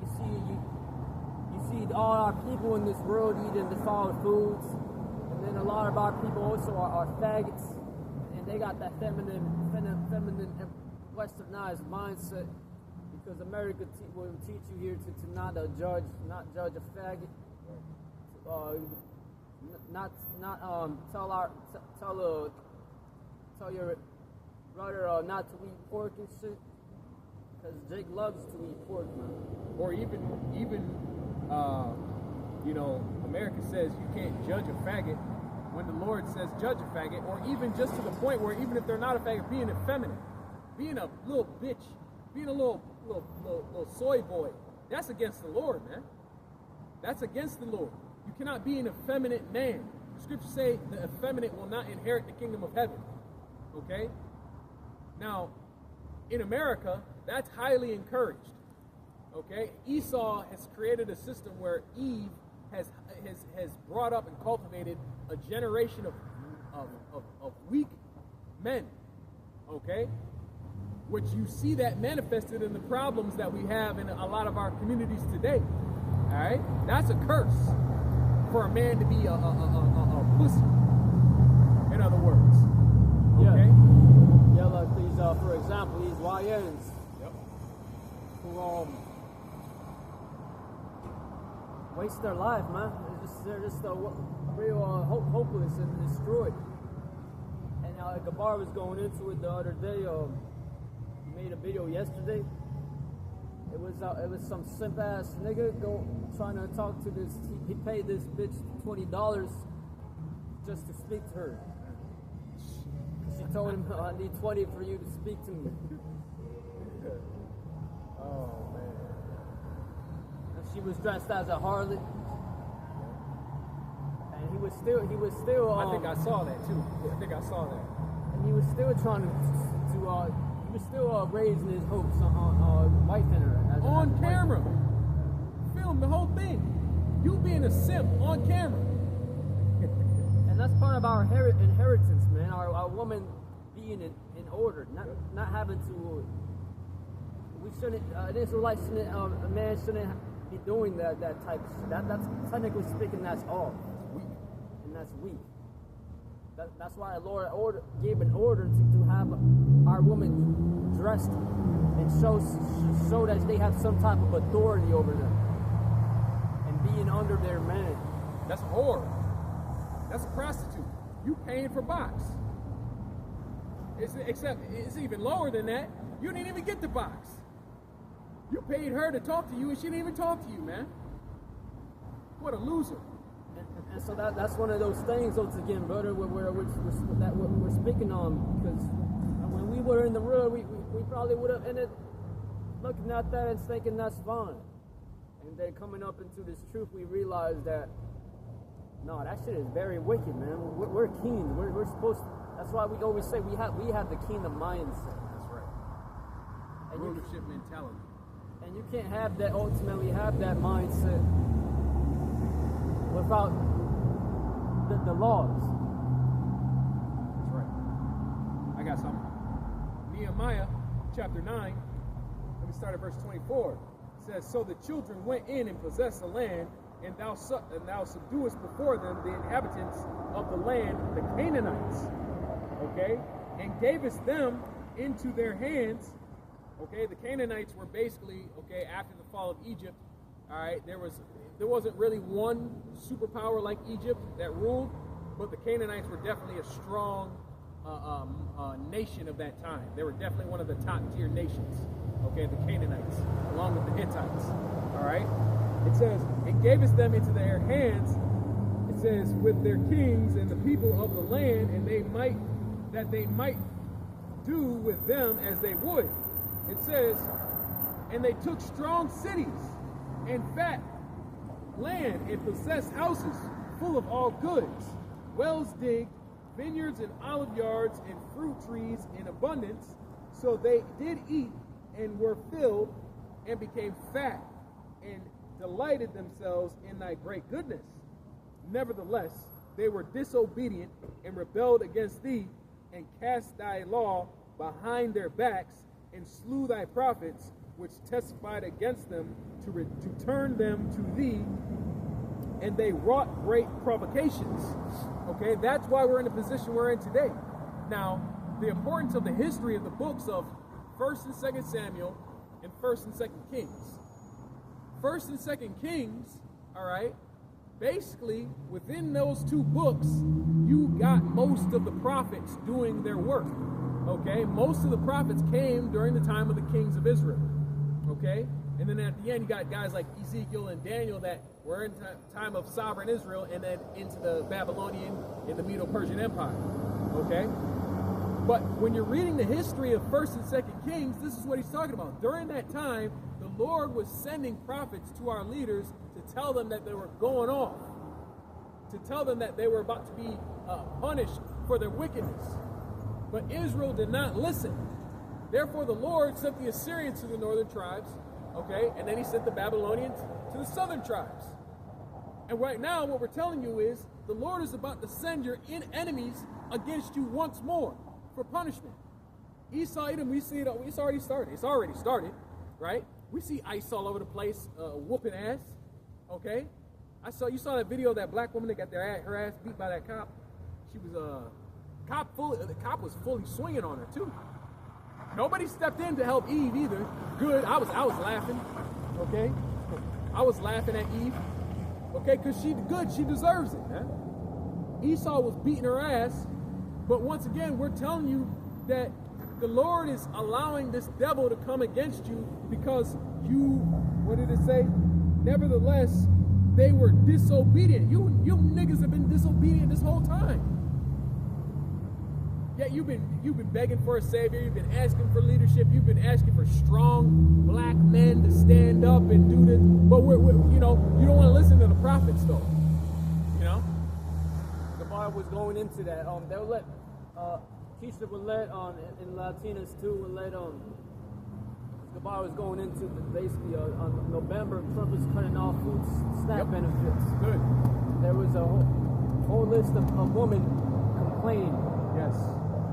you see all our people in this world eating defiled foods, and then a lot of our people also are faggots, and they got that feminine westernized mindset. Because America will teach you here to not judge a faggot, tell your brother not to eat pork and shit. Because Jake loves to eat pork, man. Or even America says you can't judge a faggot when the Lord says judge a faggot, or even just to the point where even if they're not a faggot, being effeminate, being a little bitch, being a little soy boy, that's against the Lord, man. That's against the Lord. You cannot be an effeminate man. The scriptures say the effeminate will not inherit the kingdom of heaven. Okay? Now, in America, that's highly encouraged. Okay? Esau has created a system where Eve has brought up and cultivated a generation of weak men. Okay? Which you see that manifested in the problems that we have in a lot of our communities today. All right? That's a curse for a man to be a pussy, in other words. Okay? Yeah, like these, for example, these YNs. Yep. Who waste their life, man. They're just real hopeless and destroyed. And Gabar was going into it the other day. Made a video yesterday. It was some simp ass nigga trying to talk to this. He paid this bitch $20 just to speak to her. She told him, "I need 20 for you to speak to me." Oh man. And she was dressed as a harlot. And he was still. I think I saw that too. I think I saw that. And he was still trying to he was still raising his hopes on wife in her. On camera. Film the whole thing. You being a simp on camera. And that's part of our inheritance, man. Our woman being in order, not having to. We shouldn't. An Israelite shouldn't. A man shouldn't be doing that type of shit. That's technically speaking, that's off. Weak. And that's weak. That's why the Lord gave an order to have our women dressed and show that they have some type of authority over them and being under their man. That's a whore. That's a prostitute. You paying for box. Except it's even lower than that. You didn't even get the box. You paid her to talk to you, and she didn't even talk to you, man. What a loser. And so that's one of those things, once again, brother, where we're speaking on, because when we were in the world, we probably would have ended looking at that and thinking that's fine. And then coming up into this truth, we realize that, no, that shit is very wicked, man. We're kings. We're supposed to, that's why we always say we have the kingdom mindset. That's right. And rulership mentality. And you can't ultimately have that mindset without the laws. That's right. I got something. Nehemiah chapter 9, let me start at verse 24. It says, "So the children went in and possessed the land, and thou subduest before them the inhabitants of the land, the Canaanites." Okay? "And gavest them into their hands." Okay, the Canaanites were basically, okay, after the fall of Egypt, all right, there wasn't really one superpower like Egypt that ruled, but the Canaanites were definitely a strong nation of that time. They were definitely one of the top tier nations, okay, the Canaanites, along with the Hittites, all right? It says, "It gavest them into their hands," it says, with their kings and the people of the land, and they might do with them as they would. It says, and they took strong cities and fat land and possessed houses full of all goods, wells digged, vineyards and olive yards and fruit trees in abundance. So they did eat and were filled and became fat and delighted themselves in thy great goodness. Nevertheless, they were disobedient and rebelled against thee, and cast thy law behind their backs, and slew thy prophets, which testified against them to turn them to thee, and they wrought great provocations. Okay, that's why we're in the position we're in today. Now, the importance of the history of the books of 1st and 2nd Samuel and 1st and 2nd Kings. 1st and 2nd Kings, all right, basically within those two books, you got most of the prophets doing their work. Okay, most of the prophets came during the time of the kings of Israel. Okay, and then at the end, you got guys like Ezekiel and Daniel that were in time of sovereign Israel, and then into the Babylonian and the Medo-Persian Empire. Okay, but when you're reading the history of 1st and 2nd Kings, this is what he's talking about. During that time, the Lord was sending prophets to our leaders to tell them that they were going off, to tell them that they were about to be punished for their wickedness. But Israel did not listen. Therefore, the Lord sent the Assyrians to the northern tribes, okay, and then he sent the Babylonians to the southern tribes. And right now, what we're telling you is the Lord is about to send your enemies against you once more for punishment. Esau, Edom, we see it. It's already started. It's already started, right? We see ice all over the place, whooping ass. Okay, you saw that video of that black woman that got her ass beat by that cop. She was the cop was fully swinging on her too. Nobody stepped in to help Eve either. Good, I was laughing. Okay, I was laughing at Eve. Okay, because she deserves it, man. Esau was beating her ass, but once again, we're telling you that the Lord is allowing this devil to come against you because you, what did it say? Nevertheless, they were disobedient. You niggas have been disobedient this whole time. Yeah, you've been begging for a savior. You've been asking for leadership. You've been asking for strong black men to stand up and do this. But you don't want to listen to the prophets, though. You know. The Bible was going into that. They'll let Keisha would let in Latinas too would let the bar was going into basically on November. Trump was cutting off food SNAP benefits. Good. There was a whole list of women complaining. Yes.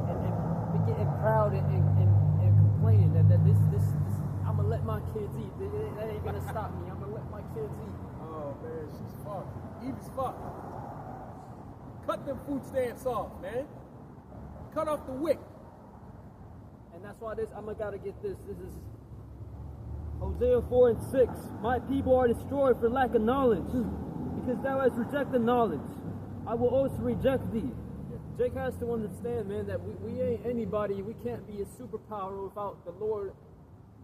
And getting proud and complaining that this I'm gonna let my kids eat. That ain't gonna stop me. I'm gonna let my kids eat. Oh man, she's fucked. Eve's fucked. Cut them food stamps off, man. Cut off the wick. And that's why I'm gotta get this. This is Hosea 4:6. My people are destroyed for lack of knowledge, because thou hast rejected knowledge. I will also reject thee. Jake has to understand, man, that we ain't anybody. We can't be a superpower without the Lord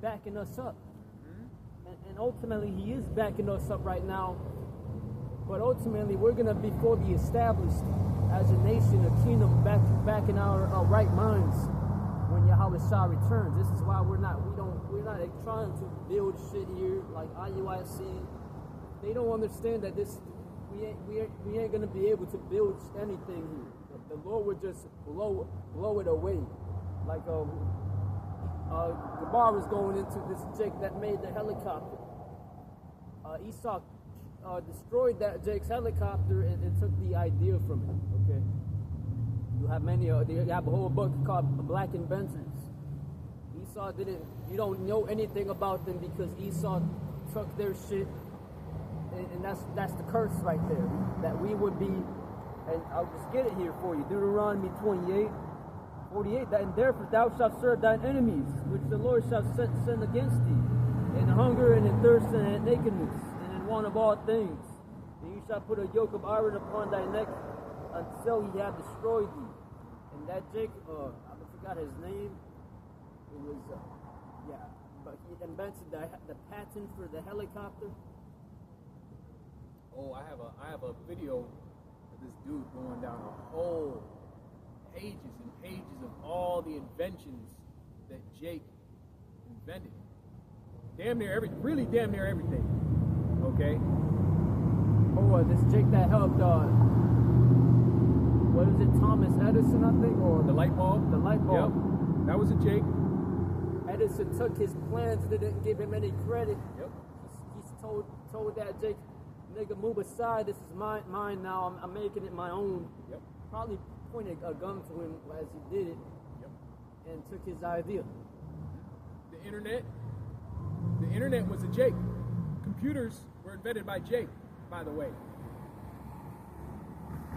backing us up. Mm-hmm. And ultimately, he is backing us up right now. But ultimately, we're going to be fully established as a nation, a kingdom, back in our right minds when Yahweh Shah returns. This is why we're not trying to build shit here like IUIC. They don't understand that we ain't going to be able to build anything here. The Lord would just blow it away. Like Gabar was going into this Jake that made the helicopter. Esau destroyed that Jake's helicopter and took the idea from him. Okay, you have you have a whole book called Black Inventors. Esau didn't. You don't know anything about them because Esau took their shit, and that's the curse right there. That we would be. And I'll just get it here for you. Deuteronomy 28:48. And therefore thou shalt serve thine enemies, which the Lord shall send against thee, in hunger and in thirst and in nakedness, and in want of all things. And you shall put a yoke of iron upon thy neck until he have destroyed thee. And that Jacob, I forgot his name. It was, but he invented the patent for the helicopter. Oh, I have a video dude going down a whole pages and pages of all the inventions that Jake invented. Damn near everything. Okay? Oh, this Jake that helped, what is it, Thomas Edison, I think? Or The light bulb? The light bulb. Yep. That was a Jake. Edison took his plans, didn't give him any credit. Yep. He's told that Jake, nigga, move aside. This is mine now. I'm making it my own. Yep. Probably pointed a gun to him as he did it. Yep. And took his idea. The internet was a Jake. Computers were invented by Jake, by the way.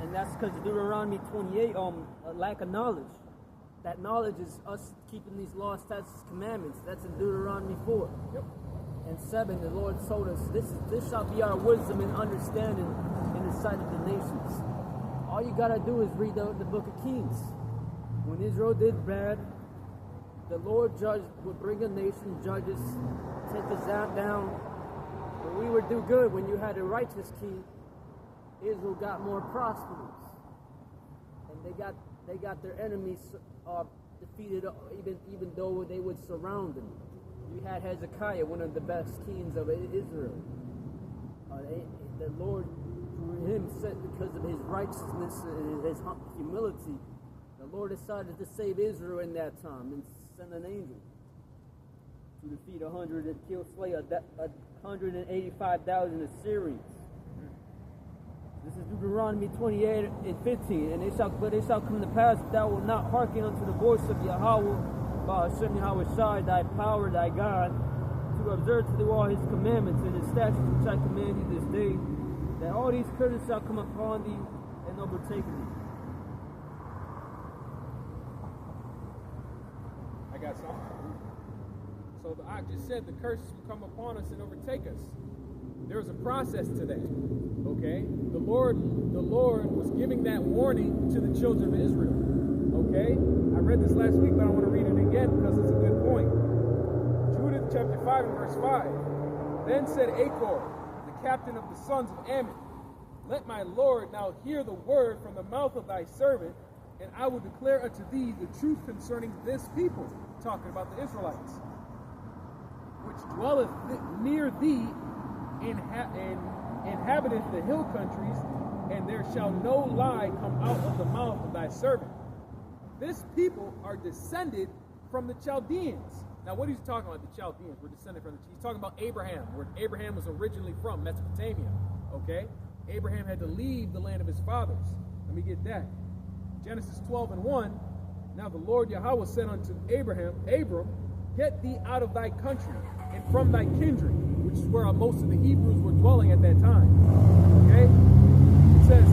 And that's because Deuteronomy 28, a lack of knowledge. That knowledge is us keeping these laws, statutes, commandments. That's in Deuteronomy 4. Yep. And 7, the Lord told us, this shall be our wisdom and understanding in the sight of the nations. All you gotta do is read the book of Kings. When Israel did bad, the Lord would bring a nation, judges, take us down. When we would do good, when you had a righteous king, Israel got more prosperous. And they got their enemies defeated, even though they would surround them. You had Hezekiah, one of the best kings of Israel. The Lord, through him, because of his righteousness and his humility, the Lord decided to save Israel in that time and send an angel to defeat 185,000 Assyrians. This is Deuteronomy 28 and 15. And it shall come to pass that thou wilt not hearken unto the voice of Yahweh, by Hashem Yahweh Shai, thy power, thy God, to observe to do all his commandments and his statutes which I command thee this day, that all these curses shall come upon thee and overtake thee. I got something. So I just said the curses will come upon us and overtake us. There's a process to that. Okay? The Lord was giving that warning to the children of Israel. Okay? I read this last week, but I want to read it again because it's a good point. Judith chapter 5 and verse 5. Then said Achor, the captain of the sons of Ammon, let my Lord now hear the word from the mouth of thy servant, and I will declare unto thee the truth concerning this people, talking about the Israelites, which dwelleth near thee and inhabiteth the hill countries, and there shall no lie come out of the mouth of thy servant. This people are descended from the Chaldeans. Now, what he's talking about, the Chaldeans, we're descended from he's talking about Abraham, where Abraham was originally from, Mesopotamia. Okay? Abraham had to leave the land of his fathers. Let me get that. Genesis 12 and 1. Now the Lord Yahweh said unto Abram, get thee out of thy country and from thy kindred, which is where most of the Hebrews were dwelling at that time. Okay? It says,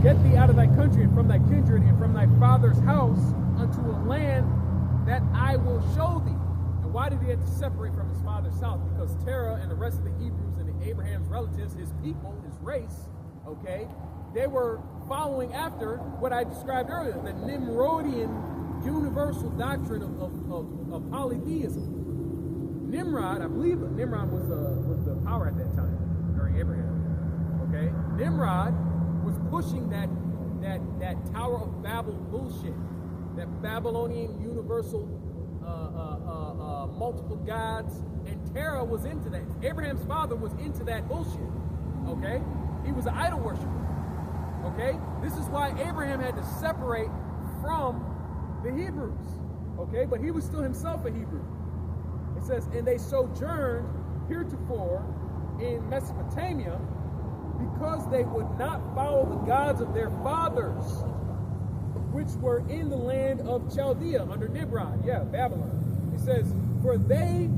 get thee out of thy country and from thy kindred and from thy father's house unto a land that I will show thee. And why did he have to separate from his father's house? Because Terah and the rest of the Hebrews and Abraham's relatives, his people, his race, okay, they were following after what I described earlier, the Nimrodian universal doctrine of polytheism. Nimrod, I believe Nimrod was the power at that time during Abraham. Okay, Nimrod was pushing that Tower of Babel bullshit, that Babylonian universal multiple gods, and Terah was into that. Abraham's father was into that bullshit. Okay, he was an idol worshiper. Okay, this is why Abraham had to separate from the Hebrews. Okay, but he was still himself a Hebrew. It says, and they sojourned heretofore in Mesopotamia because they would not follow the gods of their fathers, which were in the land of Chaldea under Nimrod, Babylon. It says, for they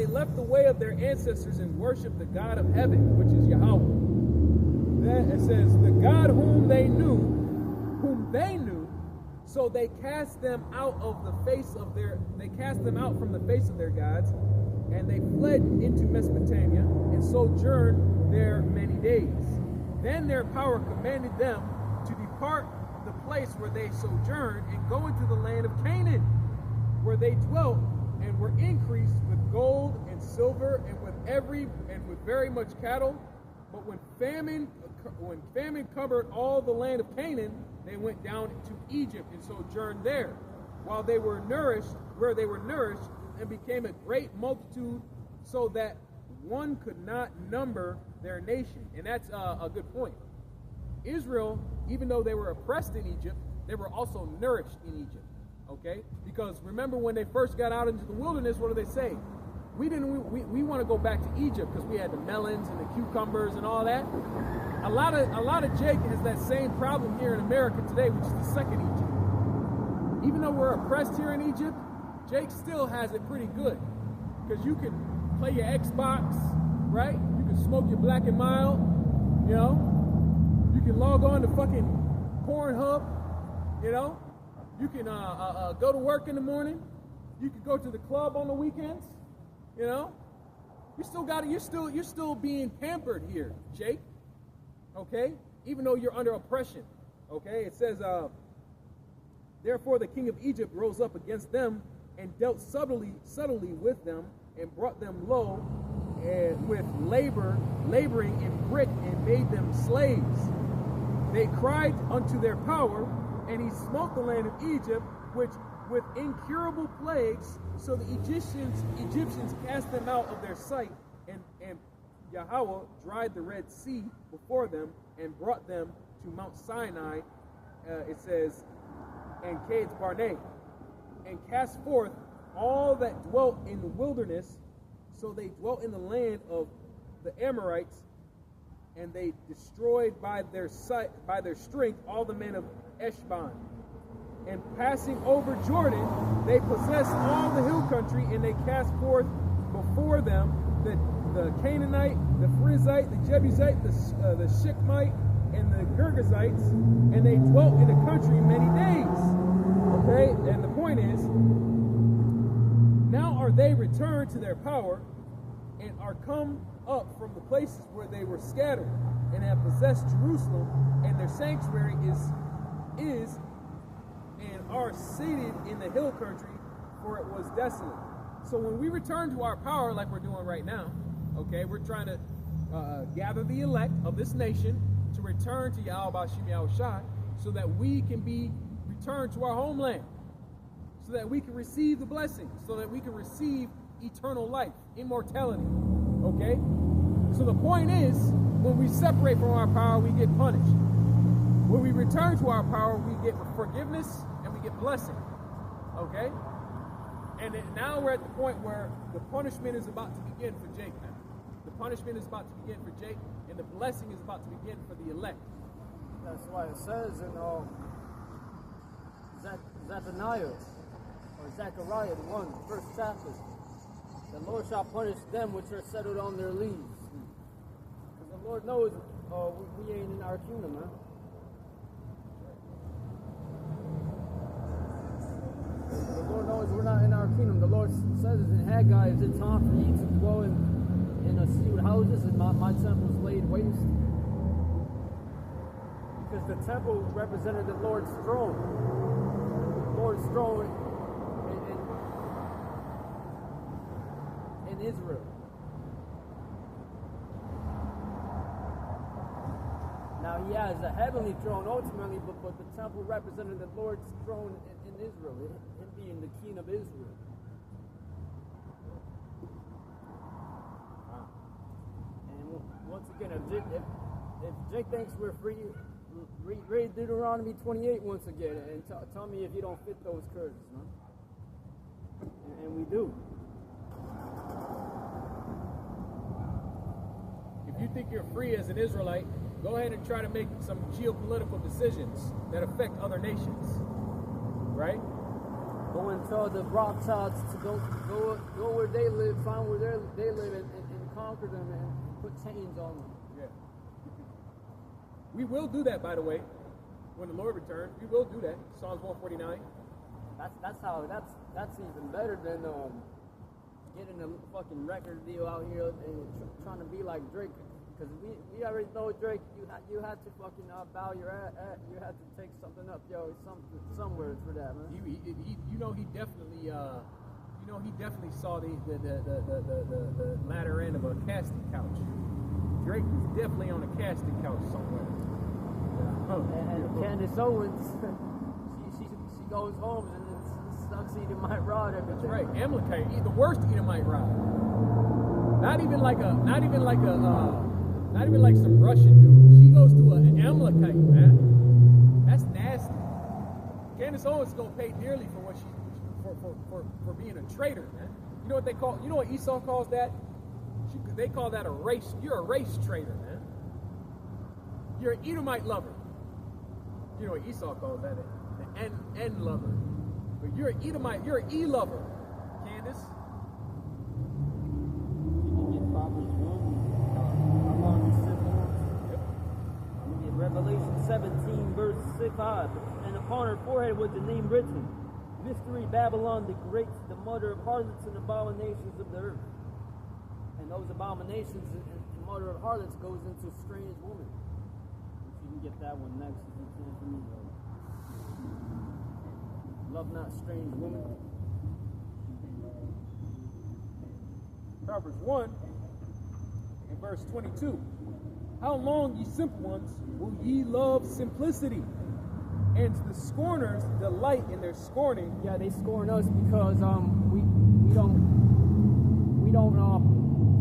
left the way of their ancestors and worshiped the God of heaven, which is Yahweh. Then it says, the God whom they knew, so they cast them out from the face of their gods, and they fled into Mesopotamia and sojourned there many days. Then their power commanded them to depart the place where they sojourned and go into the land of Canaan, where they dwelt and were increased with gold and silver and with very much cattle But when famine covered all the land of Canaan, they went down to Egypt and sojourned there, while they were nourished, and became a great multitude, so that one could not number their nation. And that's a good point. Israel, even though they were oppressed in Egypt, they were also nourished in Egypt. Okay? Because remember when they first got out into the wilderness, what do they say? We want to go back to Egypt because we had the melons and the cucumbers and all that. A lot of Jake has that same problem here in America today, which is the second Egypt. Even though we're oppressed here in Egypt, Jake still has it pretty good. Because you can play your Xbox, right? You can smoke your Black and Mild, you know? You can log on to fucking Pornhub, you know? You can go to work in the morning. You can go to the club on the weekends. You know, you're still being pampered here, Jake. Okay, even though you're under oppression. Okay, it says, therefore the king of Egypt rose up against them and dealt subtly with them and brought them low with laboring in brick and made them slaves. They cried unto their power, and he smote the land of Egypt, which with incurable plagues, so the Egyptians cast them out of their sight, and Yahweh dried the Red Sea before them and brought them to Mount Sinai, it says, and Cades Barnea, and cast forth all that dwelt in the wilderness. So they dwelt in the land of the Amorites, and they destroyed by their strength all the men of Eshban. And passing over Jordan, they possessed all the hill country, and they cast forth before them the Canaanite, the Perizzite, the Jebusite, the Shechmite, and the Girgashites, and they dwelt in the country many days. Okay, and the point is, now are they returned to their power, and are come up from the places where they were scattered, and have possessed Jerusalem, and their sanctuary is and are seated in the hill country, for it was desolate. So when we return to our power like we're doing right now, okay, we're trying to gather the elect of this nation to return to Yahweh Bashim Yahushai, so that we can be returned to our homeland, so that we can receive the blessings, so that we can receive eternal life, immortality, okay? So the point is, when we separate from our power, we get punished. When we return to our power, we get forgiveness and we get blessing. Okay? And now we're at the point where the punishment is about to begin for Jake now. The punishment is about to begin for Jake, and the blessing is about to begin for the elect. That's why it says in Zephaniah or Zechariah, the first chapter, the Lord shall punish them which are settled on their leaves. Because the Lord knows we ain't in our kingdom, man. The Lord knows we're not in our kingdom. The Lord says in Haggai, is it time for you to dwell in sealed houses and my temple is laid waste? Because the temple represented the Lord's throne. The Lord's throne in Israel. Now he has a heavenly throne ultimately, but the temple represented the Lord's throne in Israel, him being the king of Israel. And once again, if Jake thinks we're free, read Deuteronomy 28 once again, and tell me if you don't fit those curses, no? And we do. If you think you're free as an Israelite, go ahead and try to make some geopolitical decisions that affect other nations, right? Go and tell the Rothschilds to go where they live, find where they live, and conquer them and put chains on them. Yeah. We will do that, by the way, when the Lord returns. We will do that. Psalms 149. That's even better than getting a fucking record deal out here and trying to be like Drake. Because we already know, Drake, you had to fucking bow your ass. You had to take something up, somewhere for that, man. He definitely know, he definitely saw the latter end of a casting couch. Drake was definitely on a casting couch somewhere. And Candace Owens, she goes home and sucks Edomite rod every day. That's right. Amalekite, the worst Edomite rod. Not even like some Russian dude. She goes to an Amalekite, man. That's nasty. Candace Owens is gonna pay dearly for what for being a traitor, man. You know what they call? You know what Esau calls that? They call that a race. You're a race traitor, man. You're an Edomite lover. You know what Esau calls that? The N lover. But you're an Edomite. You're an E lover, Candace. Proverbs 1. I'm on the simple ones. Yep. I'm going to get Revelation 17, verse 5. And upon her forehead was the name written, Mystery Babylon the Great, the mother of harlots and abominations of the earth. And those abominations and mother of harlots goes into strange woman. If you can get that one next, if you can for me. Love not strange woman. Proverbs 1 and verse 22. How long, ye simple ones, will ye love simplicity? And the scorners delight in their scorning. Yeah, they scorn us because we don't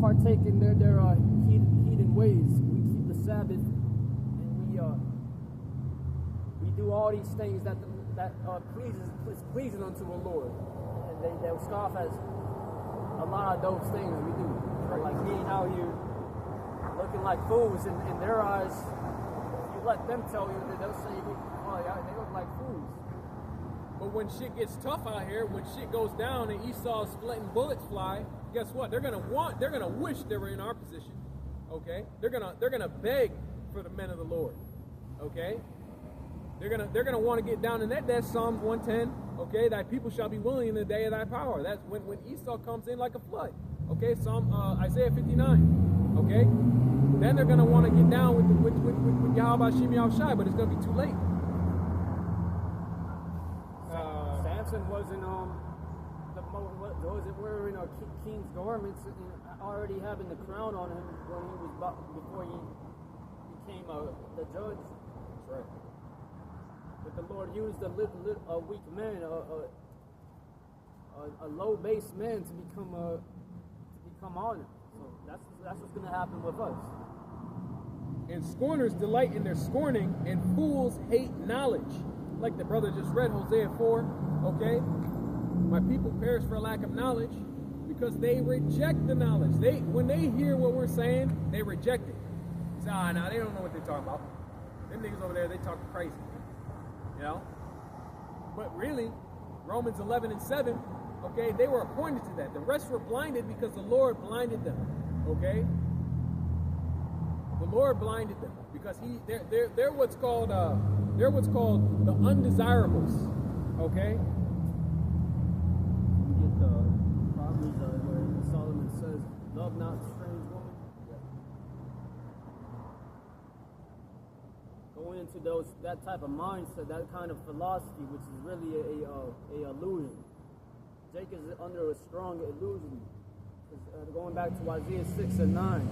partake in their heathen ways. We keep the Sabbath, and we do all these things that pleasing unto the Lord. And they scoff at a lot of those things we do. Right. Like being out here looking like fools in their eyes. If you let them tell you, they'll say, "Oh, yeah, they look like fools." But when shit gets tough out here, when shit goes down and Esau's letting bullets fly, guess what? They're gonna wish they were in our position. Okay? They're gonna beg for the men of the Lord. Okay? They're gonna want to get down in that. That's Psalms 110. Okay, thy people shall be willing in the day of thy power. That's when Esau comes in like a flood. Okay, Isaiah 59. Okay, then they're gonna want to get down with Yahweh Shem Yahushai, but it's gonna be too late. Samson wasn't wasn't wearing a king's garments and already having the crown on him when he was before he became the judge. That's right. But the Lord used a weak man, a low-based man to become honored. So that's what's going to happen with us. And scorners delight in their scorning, and fools hate knowledge. Like the brother just read Hosea 4. Okay, my people perish for lack of knowledge because they reject the knowledge. When they hear what we're saying, they reject it. Say, no, they don't know what they're talking about. Them niggas over there, they talking crazy. You know? But really, Romans 11 and 7, okay, they were appointed to that. The rest were blinded because the Lord blinded them. Okay? The Lord blinded them because they're what's called the undesirables. Okay? You get the Proverbs where Solomon says, "Love not strange woman." Going into that type of mindset, that kind of philosophy, which is really a illusion. Jacob is under a strong illusion. Going back to Isaiah 6 and 9,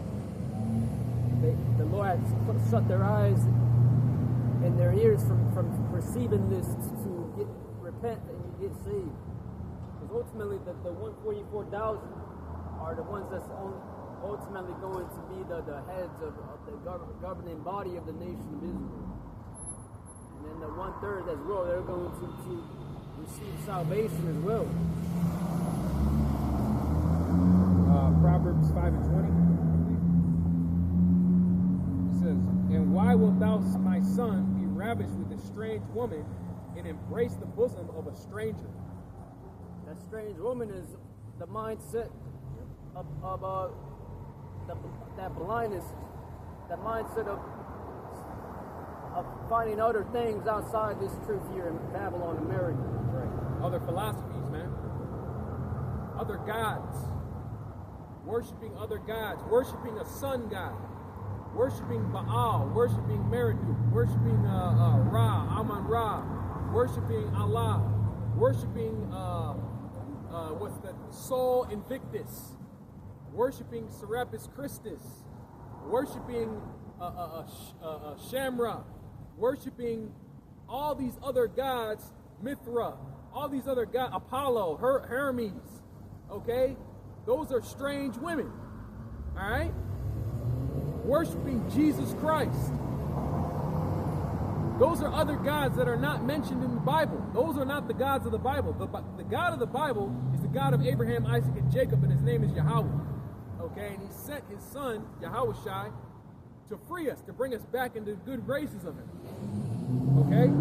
the Lord has shut their eyes and their ears from perceiving this to repent and you get saved. Because ultimately, the 144,000 are the ones that's ultimately going to be the heads of the governing body of the nation of Israel. And then the 1/3 as well, they're going to receive salvation as well. Proverbs 5 and 20. It says, "And why wilt thou, my son, be ravished with a strange woman and embrace the bosom of a stranger?" That strange woman is the mindset of that blindness, that mindset of finding other things outside this truth here in Babylon, America. Right. Other philosophies, man. Other gods. Worshipping other gods. Worshipping a sun god. Worshipping Baal. Worshipping Marduk. Worshipping Ra, Amun Ra. Worshipping Allah. Worshipping what's the Sol Invictus, worshiping Serapis Christus, worshiping Shamra, worshiping all these other gods, Mithra, all these other gods, Apollo, Hermes, okay? Those are strange women, all right? Worshiping Jesus Christ. Those are other gods that are not mentioned in the Bible. Those are not the gods of the Bible. The God of the Bible is the God of Abraham, Isaac, and Jacob, and his name is Yahweh. Okay, and he sent his son, Yahushai, to free us, to bring us back into the good graces of him. Okay?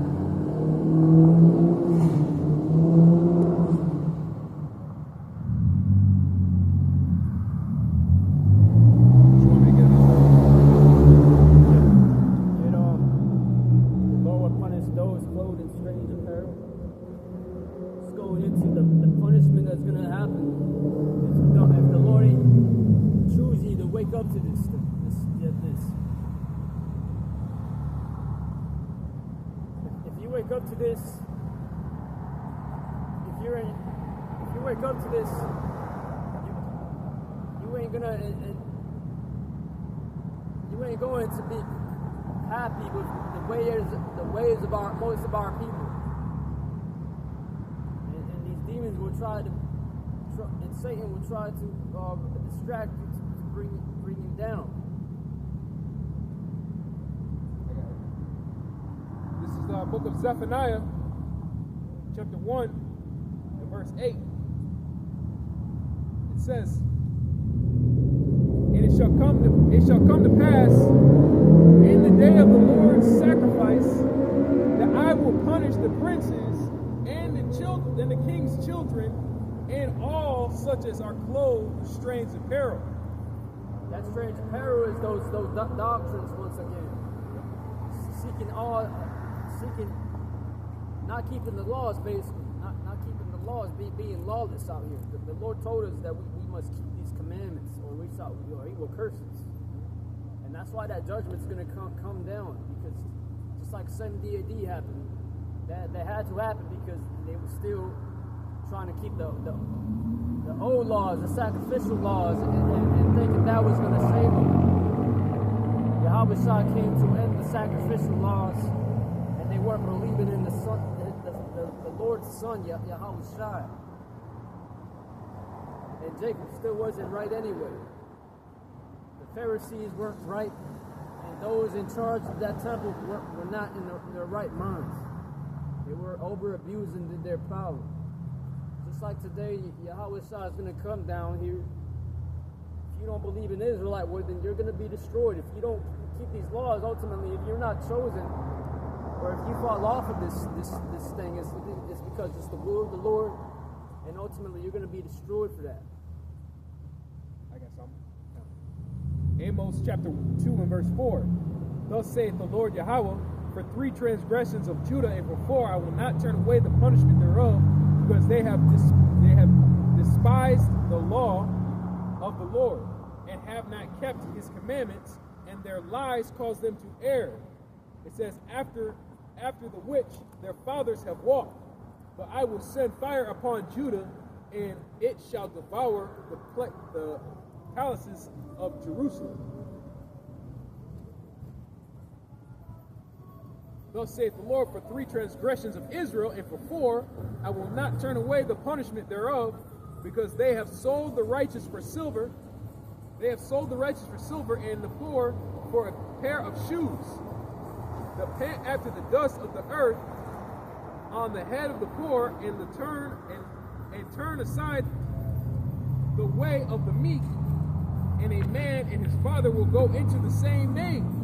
You ain't going to be happy with the ways of most of our people, and these demons will try to, and Satan will try to distract you to bring you down. This is the book of Zephaniah, chapter 1, and verse 8. It says, "And it shall come to pass in the day of the Lord's sacrifice that I will punish the princes and the children and the king's children and all such as are clothed with strange apparel." That strange apparel is those doctrines once again, seeking not keeping the laws, basically not keeping the laws, being lawless out here. The Lord told us that we must keep these commandments, or he will curse us. And that's why that judgment's going to come down, because just like 70 AD happened, that had to happen because they were still trying to keep the old laws, the sacrificial laws, and thinking that was going to save them. Yahweh came to end the sacrificial laws, and they weren't believing in the Lord's Son, Yahweh. And Jacob still wasn't right anyway. The Pharisees weren't right, and those in charge of that temple were not in their right minds. They were over-abusing their power. Just like today, Yahweh is going to come down here. If you don't believe in Isrealite, well, then you're going to be destroyed. If you don't keep these laws, ultimately, if you're not chosen, or if you fall off of this thing, it's because it's the will of the Lord, and ultimately you're going to be destroyed for that. I got something. Amos chapter 2 and verse 4. "Thus saith the Lord Yahweh, for 3 transgressions of Judah, and for 4 I will not turn away the punishment thereof, because they have despised the law of the Lord, and have not kept his commandments, and their lies cause them to err. It says, after the which their fathers have walked. But I will send fire upon Judah, and it shall devour the palaces of Jerusalem. Thus saith the Lord, for 3 transgressions of Israel, and for 4 I will not turn away the punishment thereof, because they have sold the righteous for silver. They have sold the righteous for silver, and the poor for a pair of shoes. The pant after the dust of the earth on the head of the poor, and turn aside the way of the meek, and a man and his father will go into the same name.